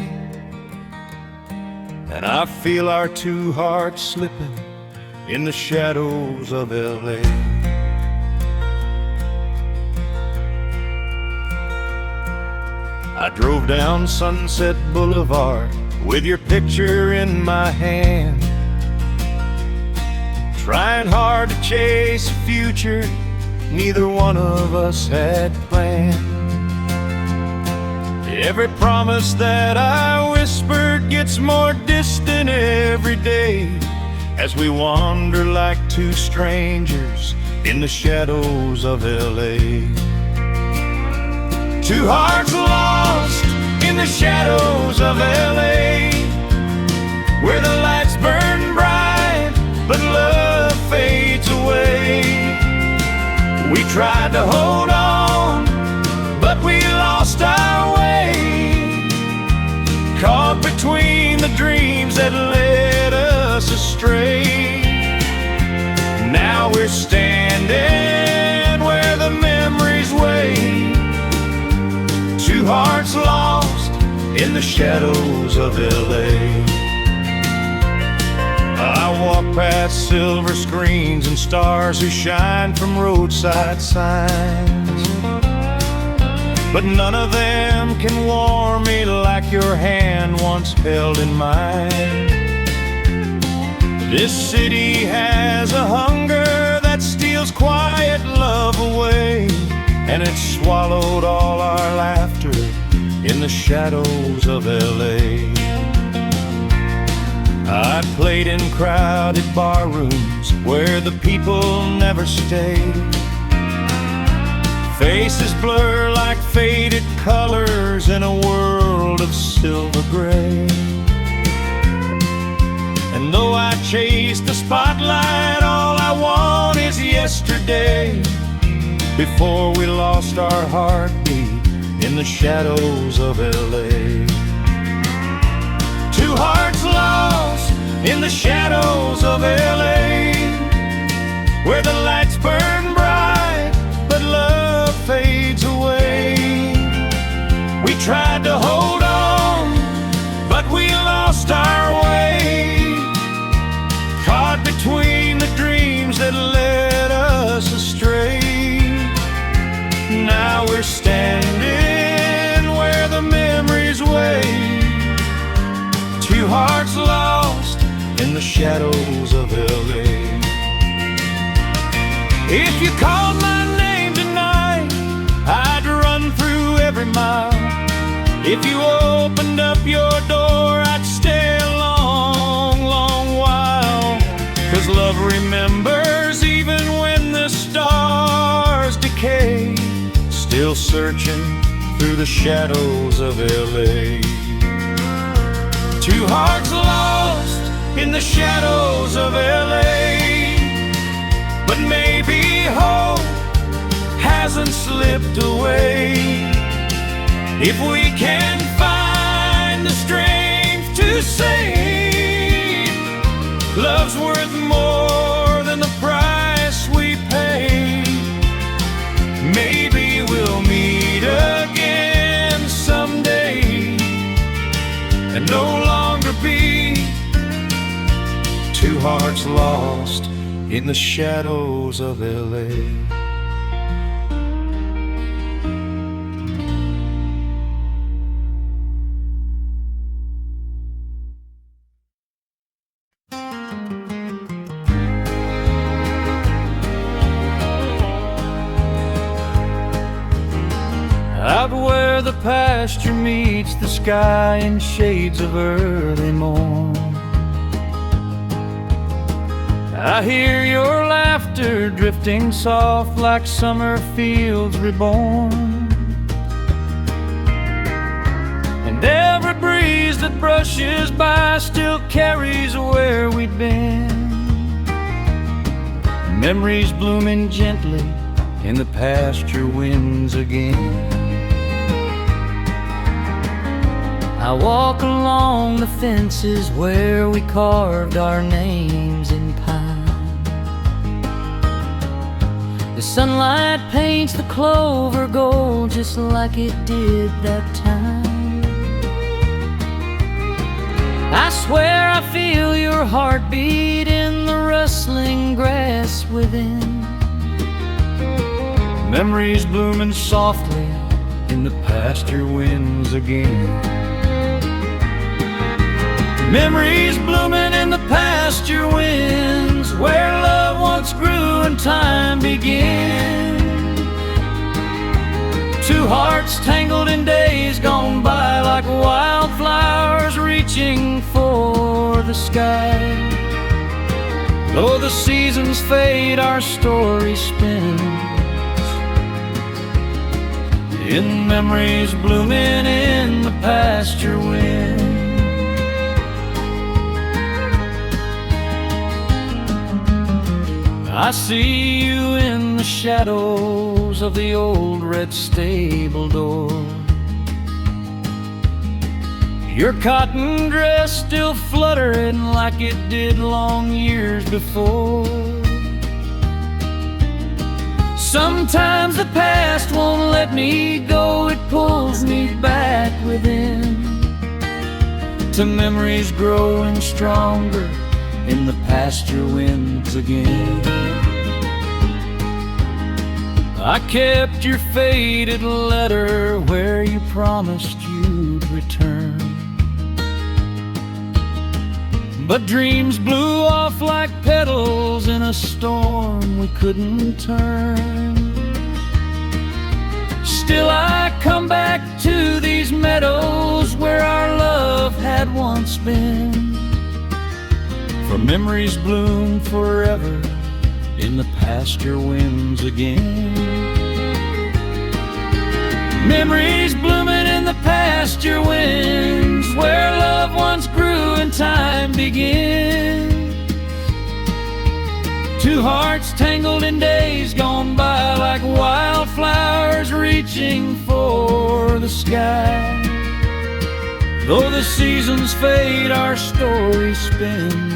And I feel our two hearts slipping in the shadows of LA. I drove down Sunset Boulevard with your picture in my hand, trying hard to chase a future neither one of us had planned. Every promise that I whispered gets more distant every day, as we wander like two strangers in the shadows of LA. Two hearts lost in the shadows of LA, where the lights burn bright but love fades away. We tried to hold on, but we lost our way, caught between the dreams that led us astray. Now we're standing where the memories wait, two hearts lost in the shadows of LA. I walk past silver screens and stars who shine from roadside signs, but none of them can warm me like your hand once held in mine. This city has a hunger that steals quiet love away, and it swallowed all our laughter in the shadows of LA. I played in crowded bar rooms where the people never stay. Faces blur like faded colors in a world of silver gray. And though I chase the spotlight, all I want is yesterday, before we lost our heartbeat in the shadows of LA. Two hearts lost in the shadows of LA, where the lights burn bright but love fades away. We tried to hold on, but we lost our way, caught between the dreams that led us astray. Now we're standing where the memories wait, two hearts lost in the shadows of LA. If you called my name tonight, I'd run through every mile. If you opened up your door, I'd stay a long, long while. 'Cause love remembers even when the stars decay, still searching through the shadows of LA. Two hearts lost in the shadows of LA, but maybe hope has hasn't slipped away. If we can find the strength to say love's worth more than the price we pay, maybe we'll meet again someday and no longer be two hearts lost in the shadows of LA. Out where the pasture meets the sky in shades of early morn, I hear your laughter drifting soft like summer fields reborn. And every breeze that brushes by still carries where we've been. Memories blooming gently in the pasture winds again. I walk along the fences where we carved our names in pine. The sunlight paints the clover gold just like it did that time. I swear I feel your heartbeat in the rustling grass within. Memories blooming softly in the pasture winds again. Memories blooming in the pasture winds where love once grew and time began. Two hearts tangled in days gone by like wildflowers reaching for the sky. Though the seasons fade, our story spins in memories blooming in the pasture wind. I see you in the shadows of the old red stable door. Your cotton dress still fluttering like it did long years before. Sometimes the past won't let me go, it pulls me back within to memories growing stronger in the pasture winds again. I kept your faded letter where you promised you'd return, but dreams blew off like petals in a storm we couldn't turn. Still I come back to these meadows where our love had once been, for memories bloom forever in the pasture winds again. Memories blooming in the pasture winds where love once grew and time begins. Two hearts tangled in days gone by like wildflowers reaching for the sky. Though the seasons fade, our story spins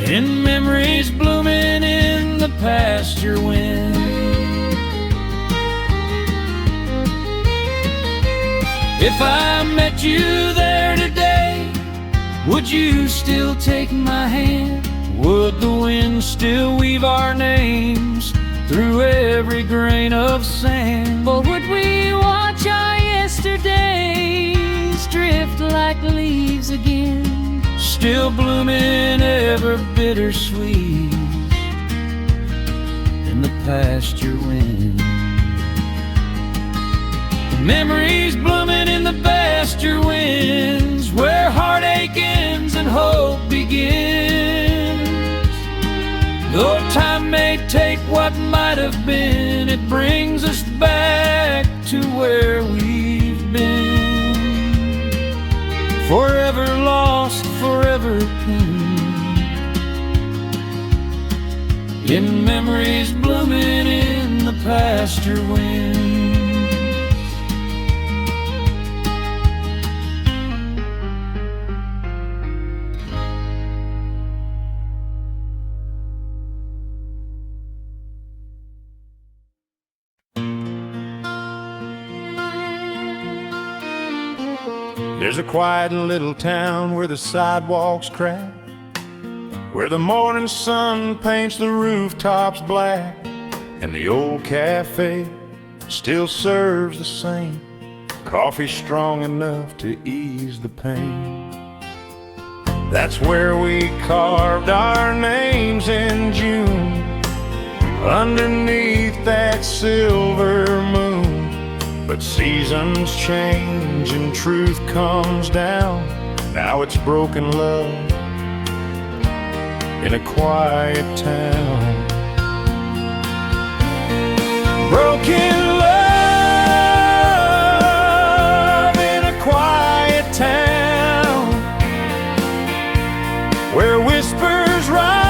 in memories blooming in the pasture wind. If I met you there today, would you still take my hand? Would the wind still weave our names through every grain of sand? Or would we watch our yesterdays drift like leaves again, still blooming ever bittersweet in the pasture wind? Memories blooming in the pasture winds where heartache ends and hope begins. Though time may take what might have been, it brings us back to where we've been. Forever lost, forever pinned in memories blooming pasture winds. There's a quiet little town where the sidewalks crack, where the morning sun paints the rooftops black, and the old cafe still serves the same coffee strong enough to ease the pain. That's where we carved our names in June, underneath that silver moon. But seasons change and truth comes down. Now it's broken love in a quiet town. Broken love in a quiet town, where whispers rise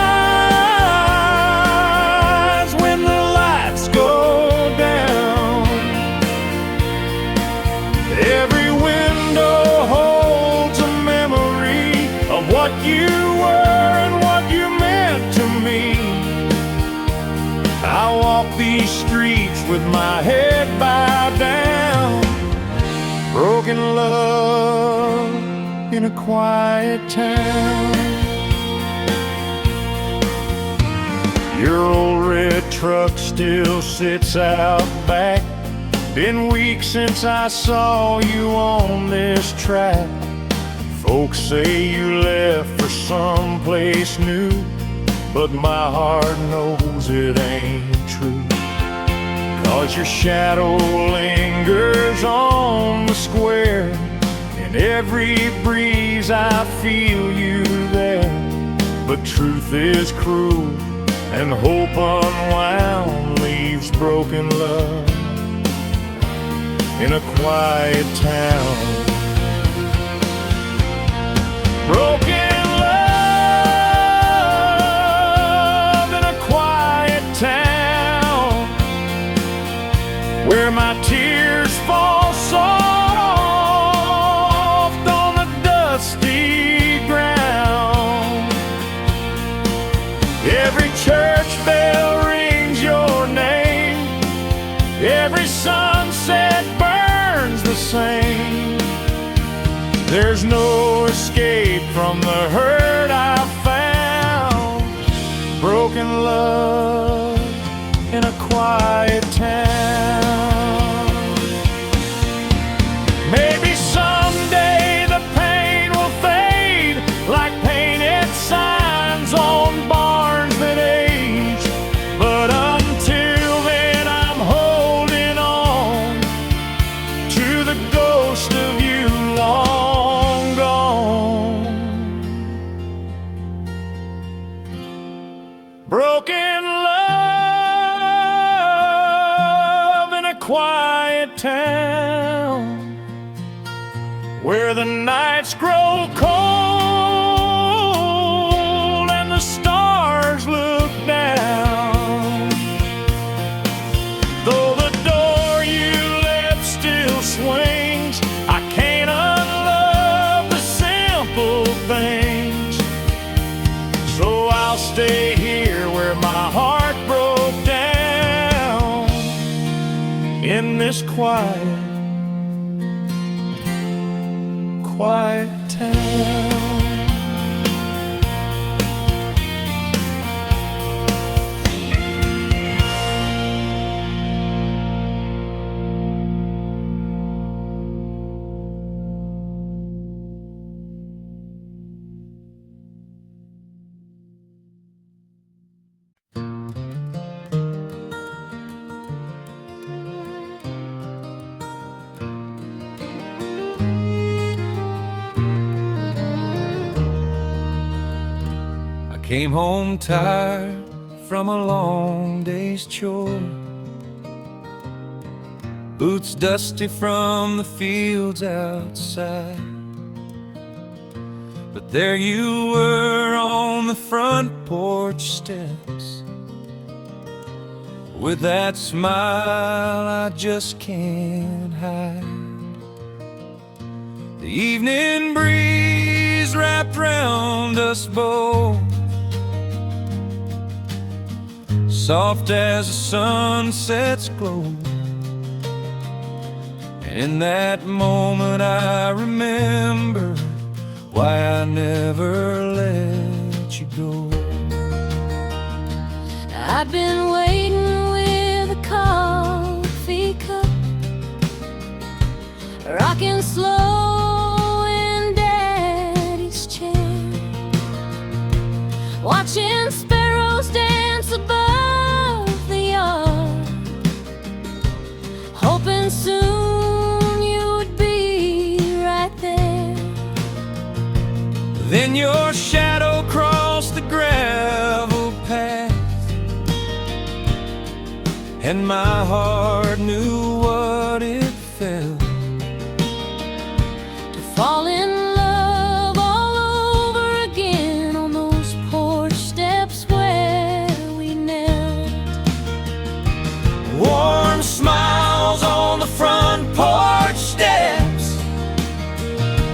when the lights go down. Every window holds a memory of what you were and what you meant to me. I walk these streets with my head bowed down. Broken love in a quiet town. Your old red truck still sits out back. Been weeks since I saw you on this track. Folks say you left for someplace new, but my heart knows it ain't true. 'Cause your shadow lingers on the square. In every breeze I feel you there. But truth is cruel and hope unwound leaves broken love in a quiet town. Broken love in a quiet town, where my tears fall soft on the dusty ground. Every church bell rings your name. Every sunset burns the same. There's no escape from the hurt I found. Broken love in a quiet town. Maybe someday the pain will fade like painted signs on barns that age. But until then I'm holding on to the ghost of you long gone. Broken love in a quiet town, where the nights grow cold and the stars look down. Though the door you left still swings, I can't unlove the simple things. So I'll stay here where my heart broke down, in this quiet town. Came home tired from a long day's chore, boots dusty from the fields outside. But there you were on the front porch steps, with that smile I just can't hide. The evening breeze wrapped round us both, soft as the sunset's glow. And in that moment I remember why I never let you go. I've been waiting with a coffee cup, rocking slow in Daddy's chair, watching sparrows dance above the yard, hoping soon you would be right there. Then your shadow crossed the gravel path, and my heart knew what it felt to fall in love all over again on those porch steps where we knelt. Warm smiles on the front porch steps,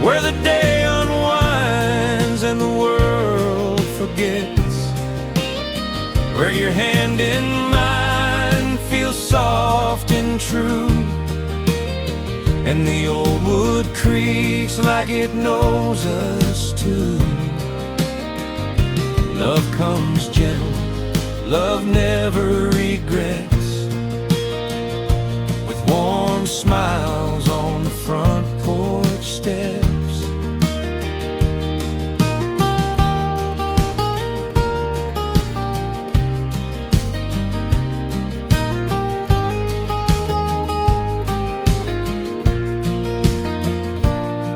where the day unwinds and the world forgets, where your hand in mine feels soft and true, and the old wood creaks like it knows us too. Love comes gentle, love never regrets, with warm smiles on the front porch steps.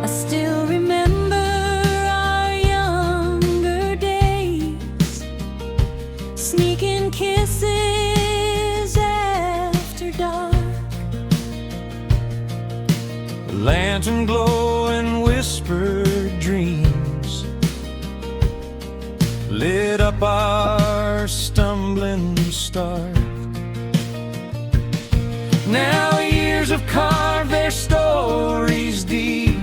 I still remember our younger days, sneaking kisses after dark, Lantern glow and whispered dreams lit up our stumbling start. Now years have carved their stories deep,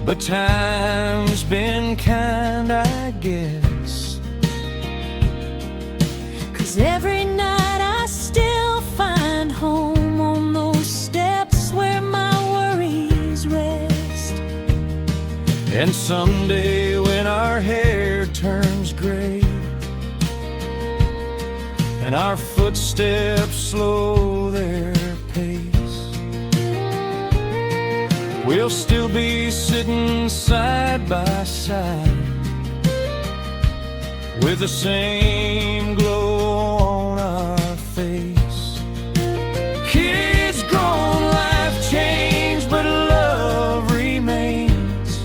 but time's been kind, I guess. 'cause every night I still find home on those steps where my worries rest. And someday when our hair turns gray and our footsteps slow their pace, we'll still be sitting side by side with the same glow on our face. Kids grown, life changed, but love remains,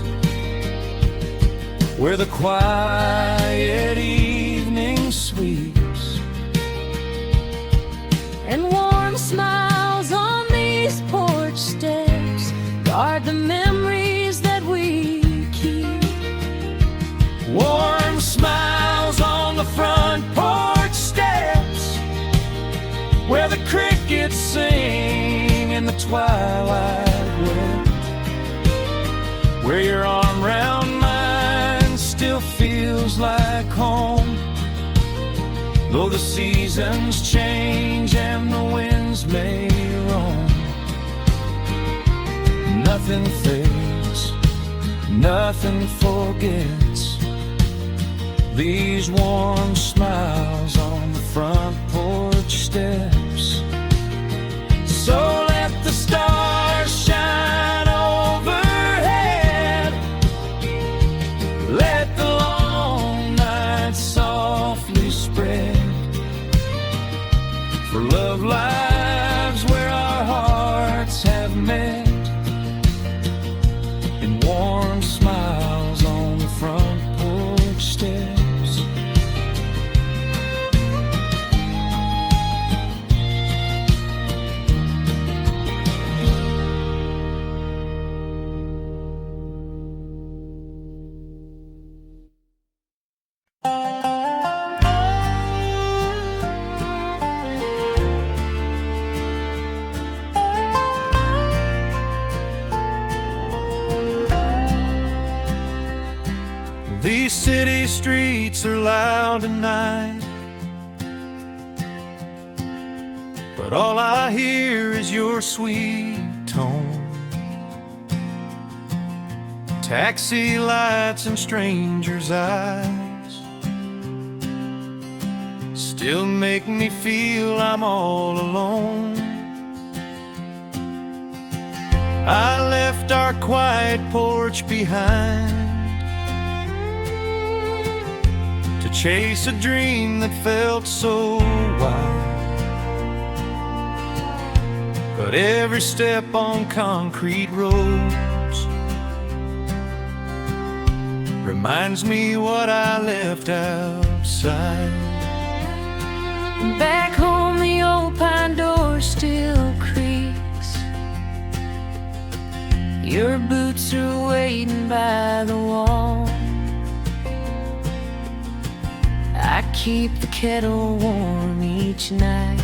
where the quiet evening sweeps And warm smiles on these porch steps guard the memories that we keep. Warm smiles on the front porch steps, where the crickets sing in the twilight wet, where your arm round mine still feels like home, though the seasons change and the winds may roam. Nothing fades, nothing forgets these warm smiles on the front porch steps. So let the stars shine overhead, let the long night softly spread, for love lives where our hearts have met, in warm smiles on the front porch steps. streets are loud tonight, but all I hear is your sweet tone. Taxi lights and strangers' eyes still make me feel I'm all alone. I left our quiet porch behind to chase a dream that felt so wild. But every step on concrete roads reminds me what I left outside. Back home the old pine door still creaks. Your boots are waiting by the wall. I keep the kettle warm each night,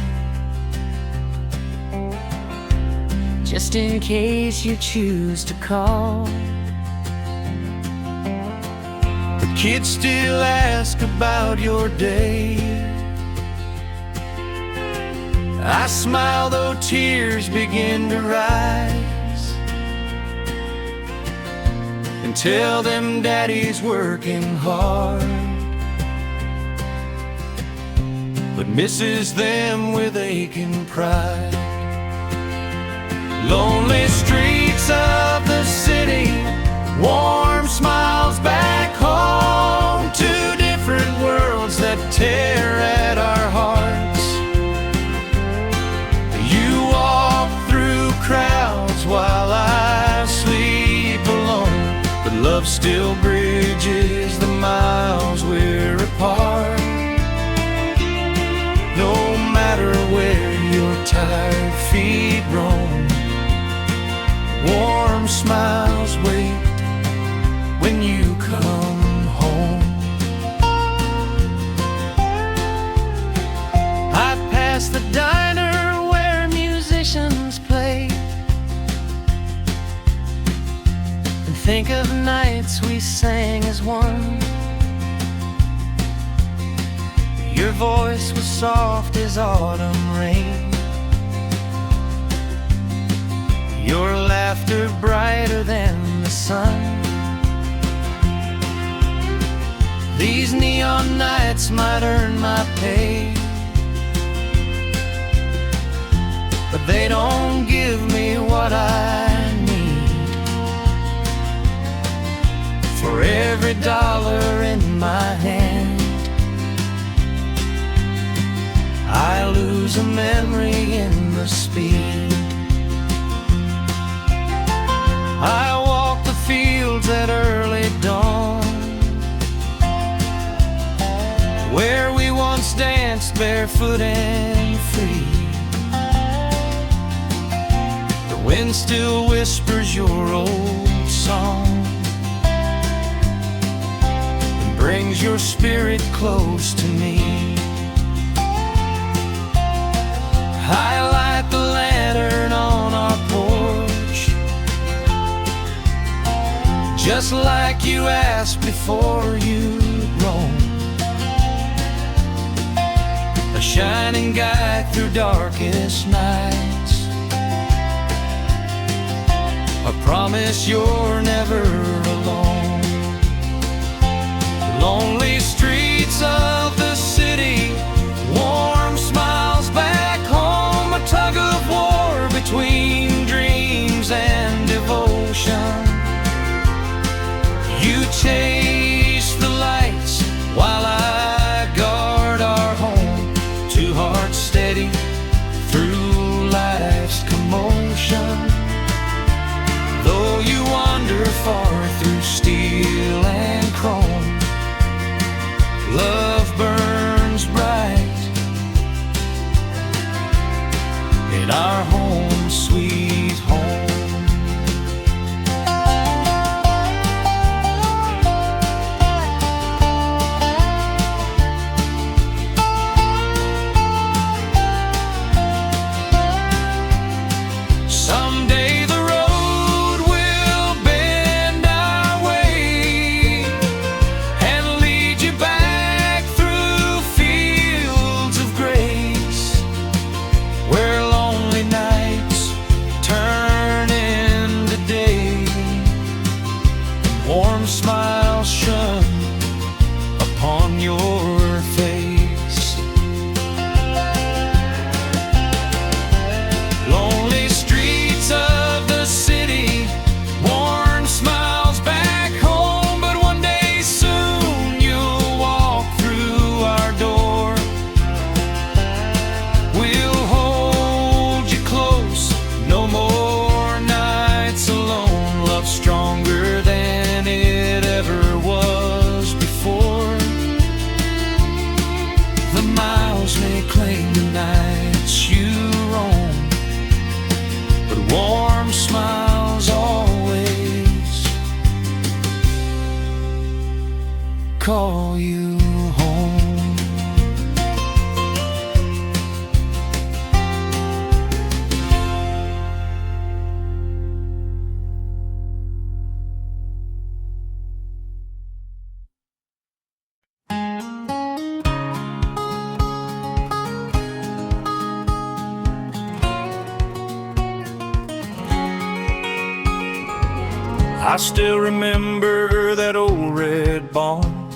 just in case you choose to call. The kids still ask about your day. I smile though tears begin to rise, and tell them daddy's working hard, but misses them with aching pride. Lonely streets of the city, warm smiles back home. Two different worlds that tear at our hearts. You walk through crowds while I sleep alone, but love still bridges the miles we're apart. No matter where your tired feet roam, warm smiles wait when you come home. I pass the diner where musicians play, and think of nights we sang as one. Your voice was soft as autumn rain, your laughter brighter than the sun. These neon nights might earn my pay, but they don't give me what I need. For every dollar in my hand, I lose a memory in the speed. I walk the fields at early dawn, where we once danced barefoot and free. The wind still whispers your old song and brings your spirit close to me. I light the lantern on our porch, just like you asked before you roam. A shining guide through darkest nights, a promise you're never alone. Lonely streets of the city, warm smiles back home. A tug of war between dreams and devotion. You chase the lights while I guard our home. Two hearts steady through life's commotion. Though you wander far through steel and chrome, love burns bright in our home, sweet home. Someday the road will bend our way and lead I still remember that old red barn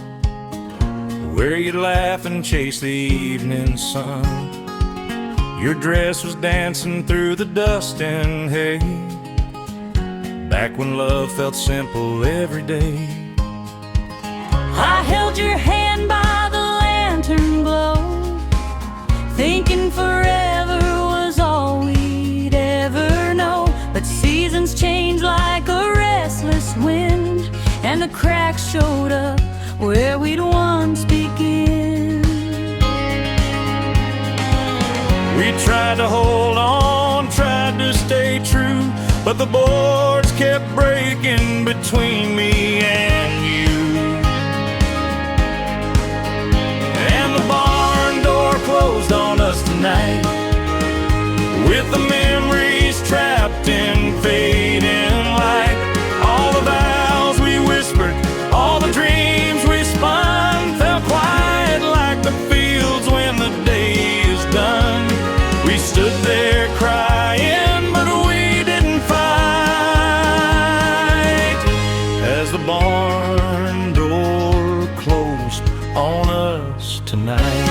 where you'd laugh and chase the evening sun. Your dress was dancing through the dust and hay, back when love felt simple every day. I held your hand by the lantern glow, thinking forever was all we'd ever know. But seasons change like a restless wind, and the cracks showed up where we'd once begun. We tried to hold on, tried to stay true, but the boards kept breaking between me and you. And the barn door closed on us tonight, with the memories trapped in fading light. All the vows we whispered, all the dreams we spun, fell quiet like the fields when the day is done. We stood there crying, but we didn't fight, as the barn door closed on us tonight.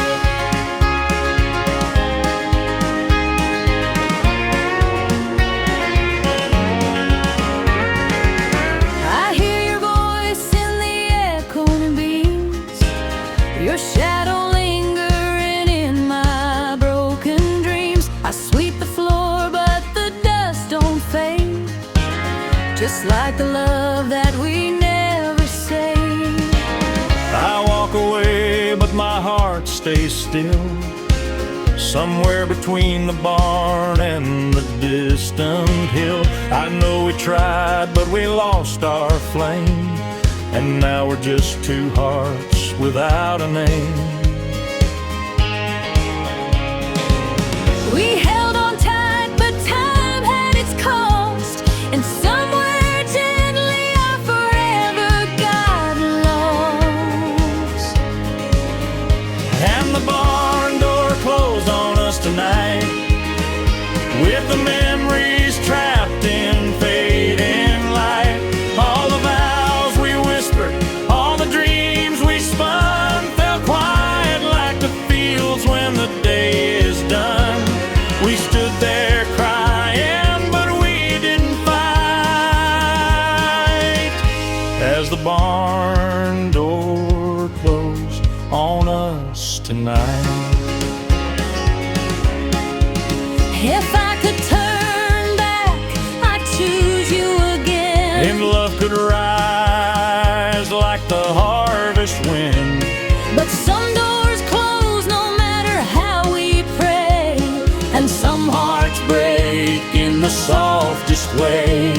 Your shadow lingering in my broken dreams. I sweep the floor, but the dust don't fade, just like the love that we never saved. I walk away, but my heart stays still, somewhere between the barn and the distant hill. I know we tried, but we lost our flame, and now we're just two hearts without a name. We held on tight, but time had its cost, and somewhere gently our forever got lost. And the barn door closed on us tonight, with the memories trapped in fading light. All the vows we whispered, all the dreams we spun, fell quiet like the fields when the day is done. We stood there crying, but we didn't fight, as the barn door closed on us tonight. If I could turn back, I'd choose you again. And love could rise like the harvest wind, But some doors close no matter how we pray, and some hearts break in the softest way.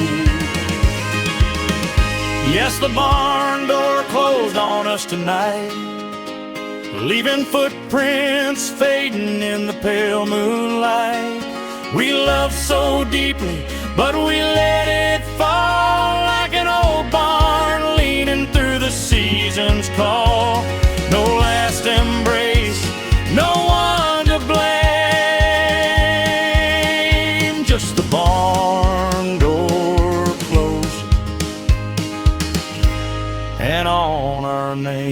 yes, the barn door closed on us tonight, leaving footprints fading in the pale moonlight. We loved so deeply, but we let it fall like an old barn leaning through the season's call. No last embrace, no one to blame, just the barn door closed and on our name.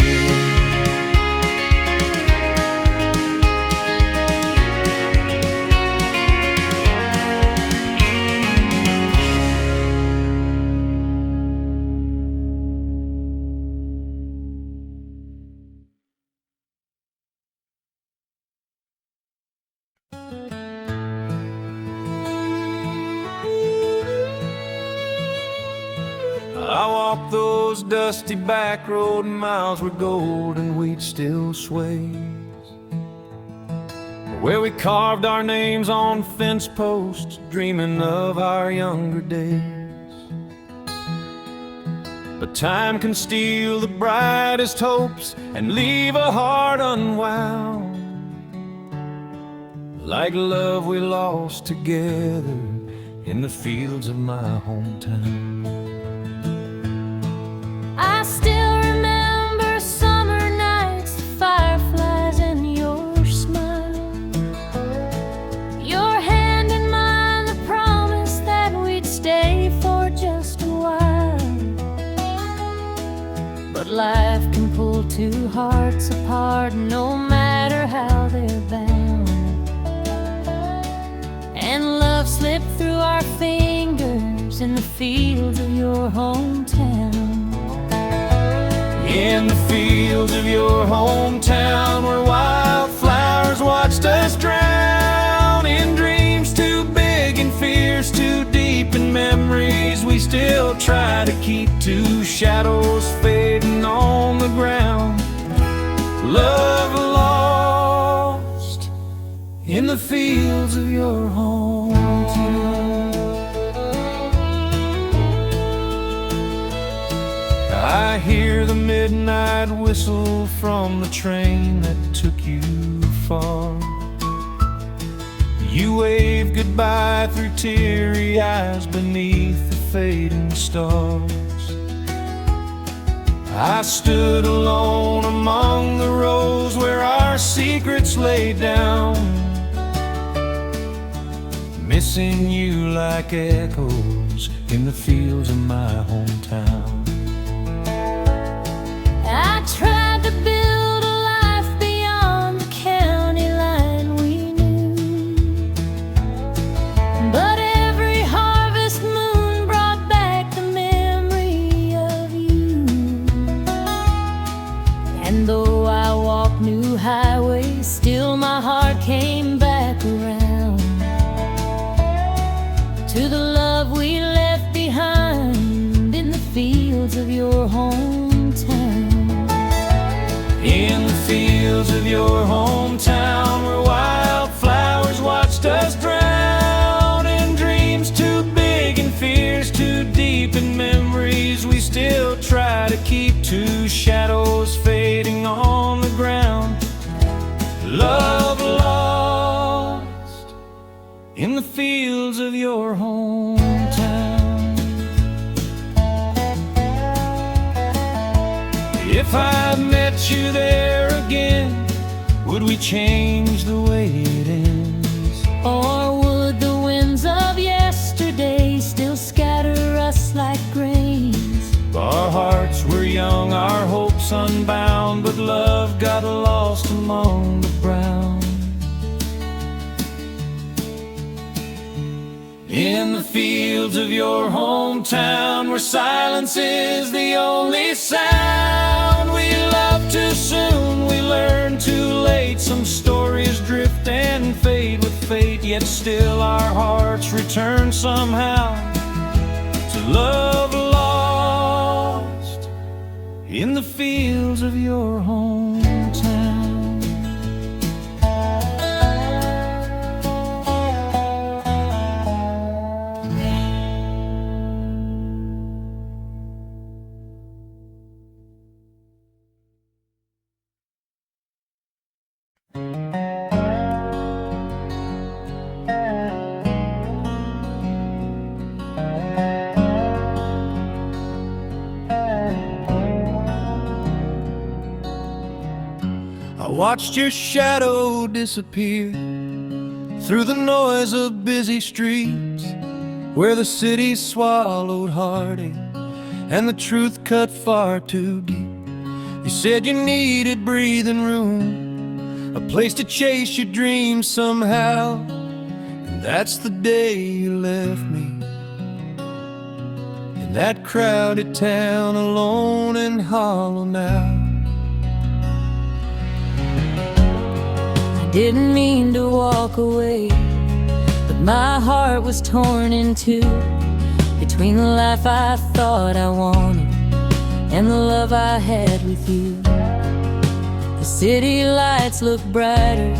I walked those dusty back road miles where golden wheat still sways, where we carved our names on fence posts, dreaming of our younger days. But time can steal the brightest hopes and leave a heart unwound, like love we lost together in the fields of my hometown. I still remember summer nights, the fireflies and your smile, your hand in mine, the promise that we'd stay for just a while. hearts apart, no matter how they're bound. And love slipped through our fingers in the fields of your hometown. In the fields of your hometown, where wildflowers watched us drown in dreams too big and fears too deep, and memories we still try to keep, to shadows fading on the ground. Love lost in the fields of your hometown. I hear the midnight whistle from the train that took you far. You wave goodbye through teary eyes beneath the fading stars. I stood alone among the rows where our secrets lay down, missing you like echoes in the fields of my hometown. I tried to build a life beyond the county line we knew, but every harvest moon brought back the memory of you. And though I walked new highways, still my heart came back around to the love we left behind in the fields of your hometown. In the fields of your hometown, where wildflowers watched us drown in dreams too big and fears too deep, and memories we still try to keep, to shadows fading on the ground. Love lost in the fields of your hometown. If I met you there again, would we change the way it ends? Or would the winds of yesterday still scatter us like grains? Our hearts were young, our hopes unbound, but love got lost among the brown. In the fields of your hometown, where silence is the only sound, we love too soon, we learn too late. Some stories drift and fade with fate, yet still our hearts return somehow to love lost in the fields of your hometown. I watched your shadow disappear through the noise of busy streets, where the city swallowed heartache and the truth cut far too deep. You said you needed breathing room, a place to chase your dreams somehow, and that's the day you left me in that crowded town, alone and hollow now. Didn't mean to walk away, but my heart was torn in two, between the life I thought I wanted and the love I had with you. The city lights look brighter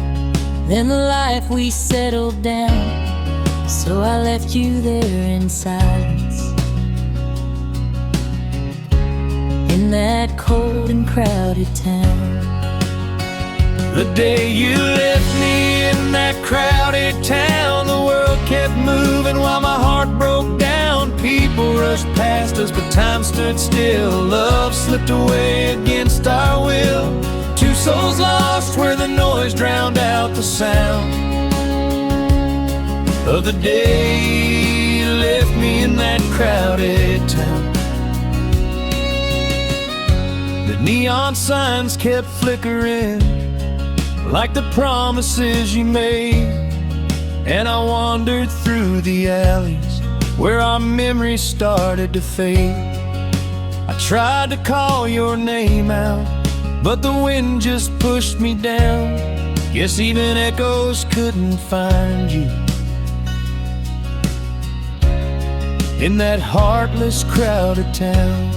than the life we settled down, so I left you there in silence, in that cold and crowded town. The day you left me in that crowded town, the world kept moving while my heart broke down. People rushed past us, but time stood still. Love slipped away against our will. Two souls lost where the noise drowned out the sound of the day you left me in that crowded town. The neon signs kept flickering like the promises you made. And I wandered through the alleys where our memories started to fade. I tried to call your name out, but the wind just pushed me down. Guess even echoes couldn't find you in that heartless, crowded town.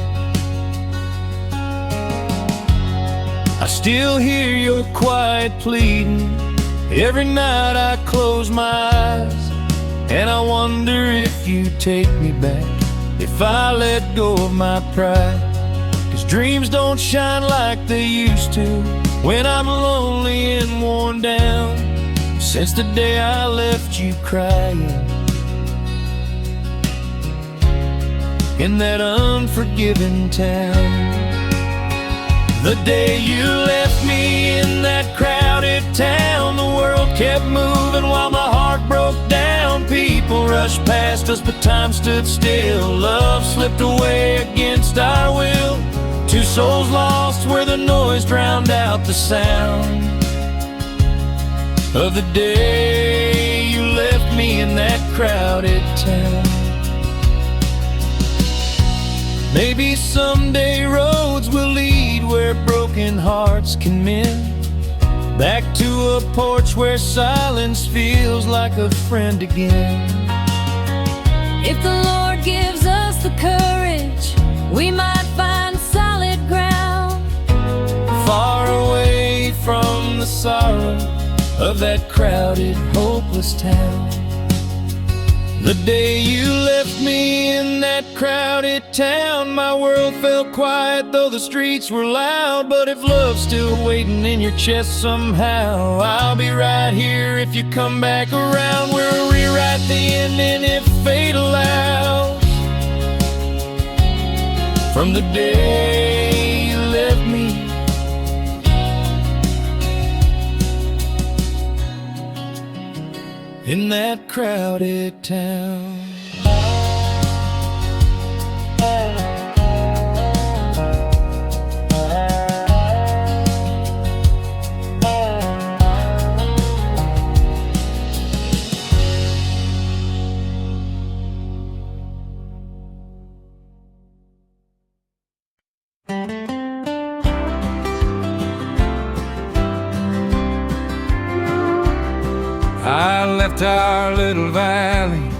I still hear your quiet pleading every night I close my eyes, and I wonder if you take me back, if I let go of my pride. 'Cause dreams don't shine like they used to when I'm lonely and worn down. Since the day I left you crying in that unforgiving town. The day you left me in that crowded town, the world kept moving while my heart broke down. People rushed past us, but time stood still. Love slipped away against our will. Two souls lost where the noise drowned out the sound of the day you left me in that crowded town. Maybe someday roads will lead where broken hearts can mend, back to a porch where silence feels like a friend again. If the Lord gives us the courage, we might find solid ground, far away from the sorrow of that crowded, hopeless town. The day you left me in that crowded town, my world felt quiet though the streets were loud. But if love's still waiting in your chest somehow, I'll be right here if you come back around. We'll rewrite the ending if fate allows. From the day you left me in that crowded town. I left our little valley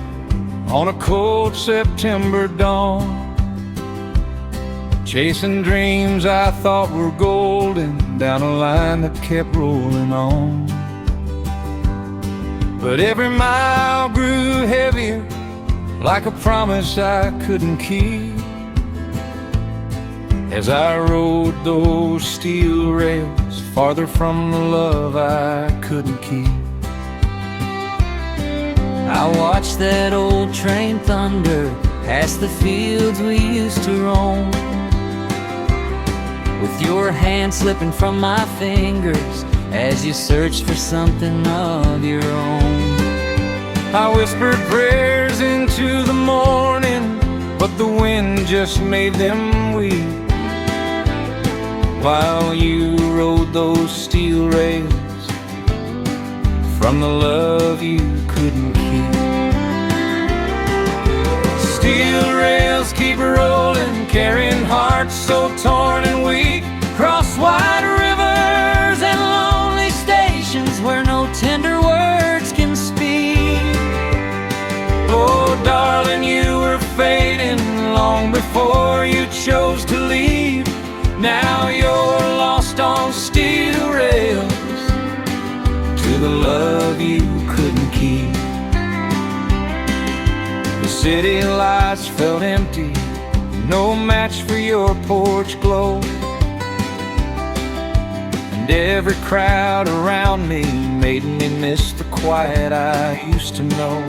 on a cold September dawn, chasing dreams I thought were golden down a line that kept rolling on. But every mile grew heavier, like a promise I couldn't keep, as I rode those steel rails farther from the love I couldn't keep. I watched that old train thunder past the fields we used to roam, with your hand slipping from my fingers as you searched for something of your own. I whispered prayers into the morning, but the wind just made them weep, while you rode those steel rails from the love you couldn't keep. Steel rails keep rolling, carrying hearts so torn and weak, across wide rivers and lonely stations where no tender words can speak. Oh, darling, you were fading long before you chose to leave. Now you're lost on steel rails to the love you couldn't keep. The city lights felt empty, no match for your porch glow, and every crowd around me made me miss the quiet I used to know.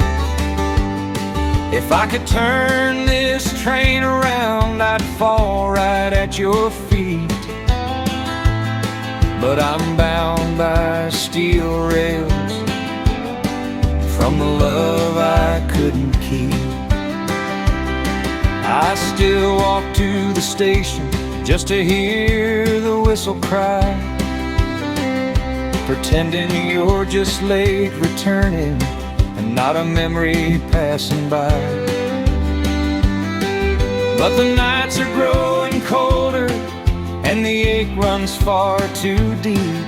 If I could turn this train around, I'd fall right at your feet, but I'm bound by steel rails from the love I couldn't keep. I still walk to the station just to hear the whistle cry, pretending you're just late returning and not a memory passing by. But the nights are growing colder and the ache runs far too deep,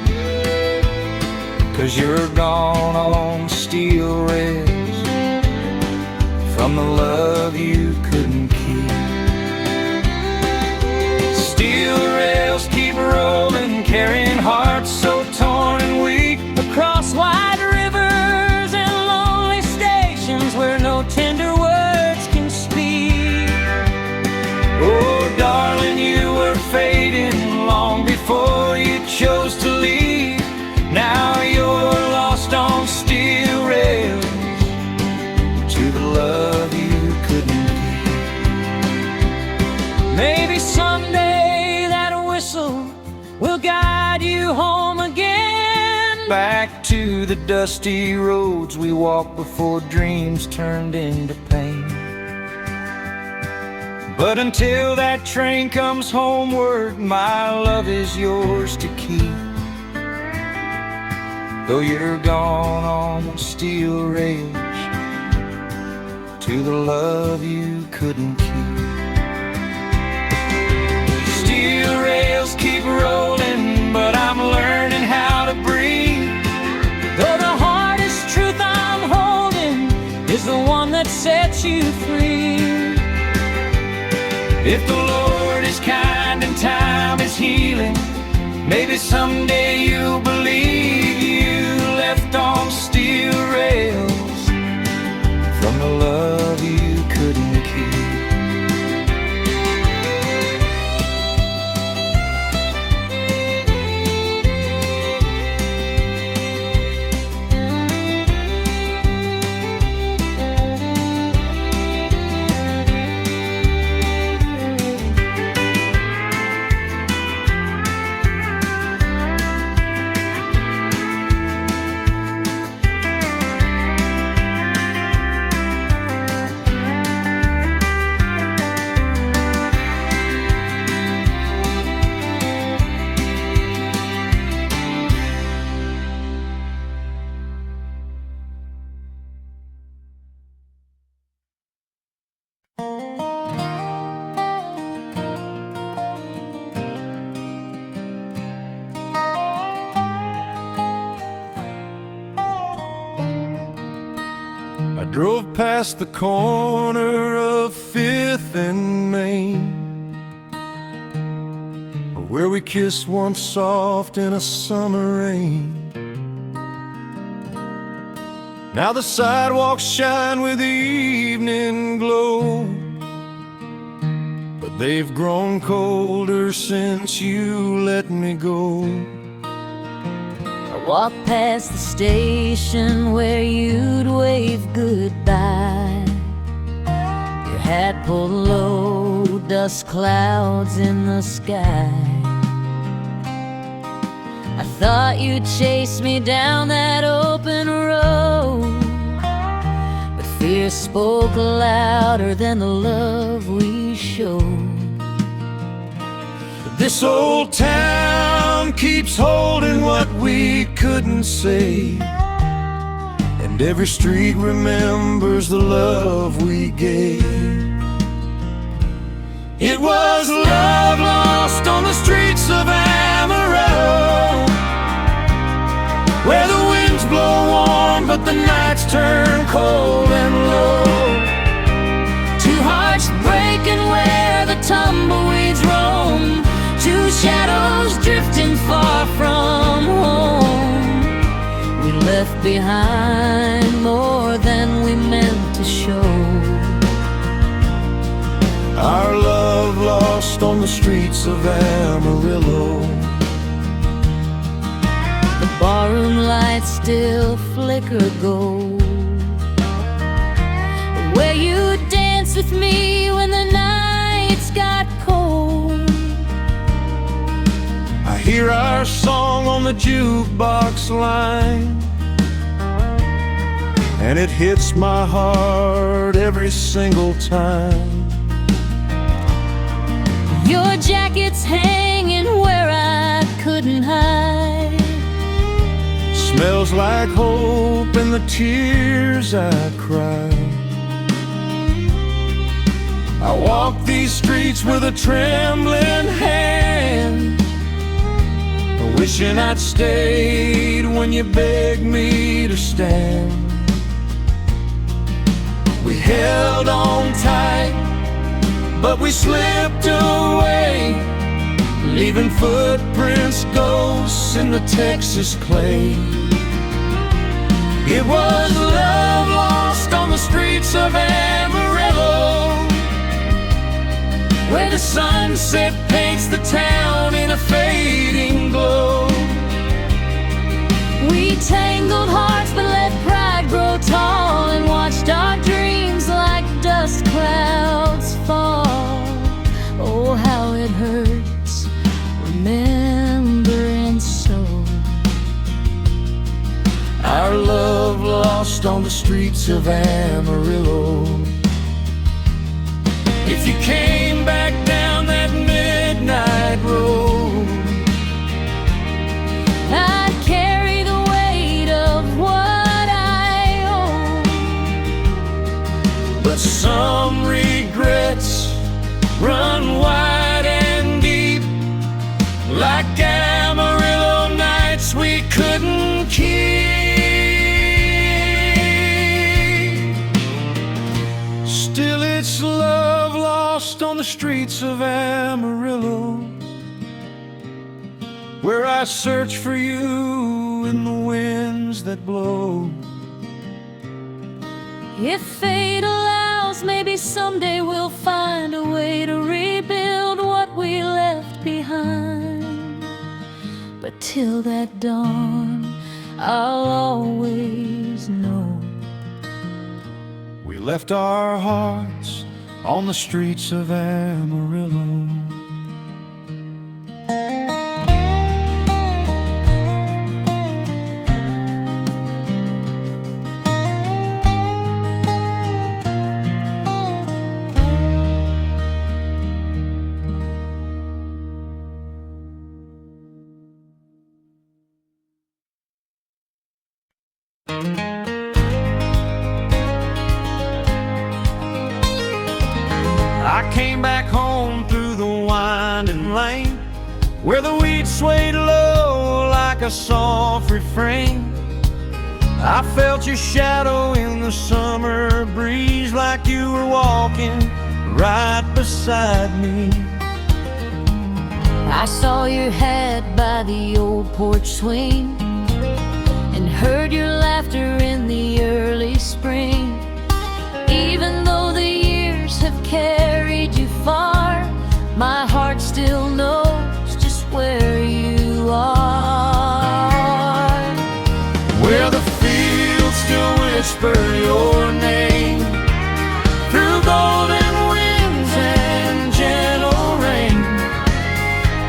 'cause you're gone on steel rails from the love you couldn't keep. Steel rails keep rolling, carrying hearts so torn and weak across wide rivers and lonely stations where no tender words can speak. Oh, darling, you were fading long before you chose to leave. Now you're lost on steel rails to the love you couldn't keep. Maybe someday that whistle will guide you home again, back to the dusty roads we walked before dreams turned into pain. But until that train comes homeward, my love is yours to keep. Though you're gone on steel rails to the love you couldn't keep. Steel rails keep rolling, but I'm learning how to breathe. Though the hardest truth I'm holding is the one that sets you free. If the Lord is kind and time is healing, maybe someday you'll believe you left on steel rails from the love you couldn't keep. Drove past the corner of 5th and Main, where we kissed once soft in a summer rain. Now the sidewalks shine with the evening glow, but they've grown colder since you let me go. Walked past the station where you'd wave goodbye. Your hat pulled low, dust clouds in the sky. I thought you'd chase me down that open road, but fear spoke louder than the love we showed. This old town keeps holding what we couldn't say, and every street remembers the love we gave. It was love lost on the streets of Amarillo, where the winds blow warm but the nights turn cold and low. Two hearts breaking where the tumbleweeds roam, two shadows drifting far from home. We left behind more than we meant to show. Our love lost on the streets of Amarillo. The barroom lights still flicker gold, where you danced with me when the nights got cold. I hear our song on the jukebox line, and it hits my heart every single time. Your jacket's hanging where I couldn't hide. Smells like hope and the tears I cry. I walk these streets with a trembling hand, wishing I'd stayed when you begged me to stand. We held on tight, but we slipped away, leaving footprints, ghosts in the Texas clay. It was love lost on the streets of Amarillo, where the sunset paints the town in a fading glow. We tangled hearts but let pride grow tall, and watched our dreams like dust clouds fall. Oh, how it hurts remembering so. Our love lost on the streets of Amarillo. If you came back down that midnight road, I'd carry the weight of what I own. but some regrets run wide and deep, like Amarillo nights we couldn't keep. Still it's love lost on the streets of Amarillo, where I search for you in the winds that blow. If fate allows, maybe someday we'll find a way to rebuild what we left behind. But till that dawn, I'll always know We left our hearts on the streets of Amarillo. I came back home through the winding lane, where the weeds swayed low like a soft refrain. I felt your shadow in the summer breeze, like you were walking right beside me. I saw your hat by the old porch swing, and heard your laughter in the early spring. Even though the years have carried you far, my heart still knows just where you are. Where the fields still whisper your name, through golden winds and gentle rain.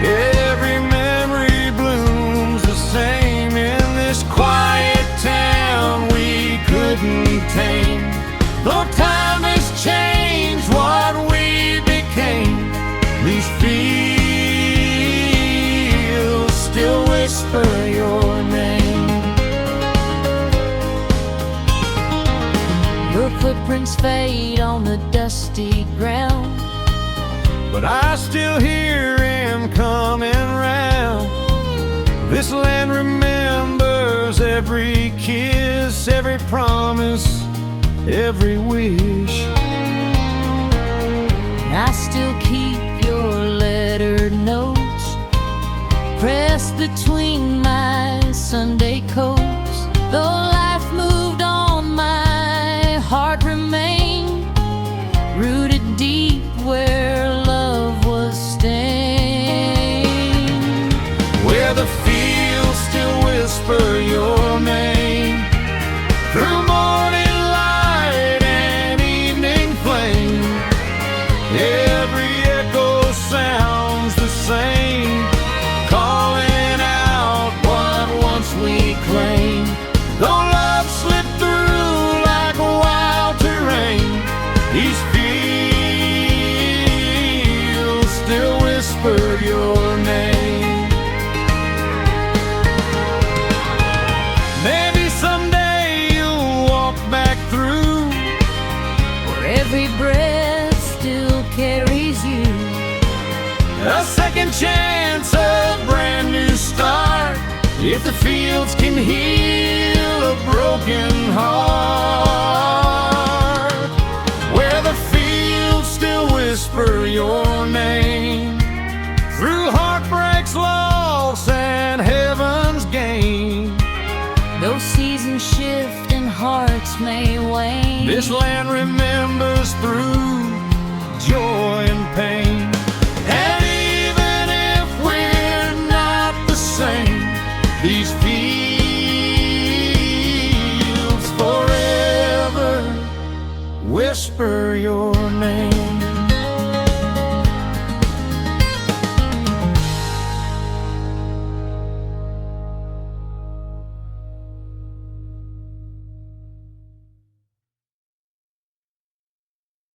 Every memory blooms the same in this quiet town we couldn't tame. Though time has changed what we became, these fields still whisper your name. Your footprints fade on the dusty ground, but I still hear him coming round. This land remembers every kiss, every promise, every wish. I still keep your lettered notes pressed between my Sunday coats. Though life moved on, my heart remained rooted deep where love was stained. Where the fields still whisper your name, through morning light and evening flame. Every echo sounds the same, calling out what once we claimed. Though chance, a brand new start. If the fields can heal a broken heart, where the fields still whisper your name through heartbreak's loss and heaven's gain. Though seasons shift and hearts may wane, This land remembers through joy and pain. And even if we're not the same, these fields forever whisper your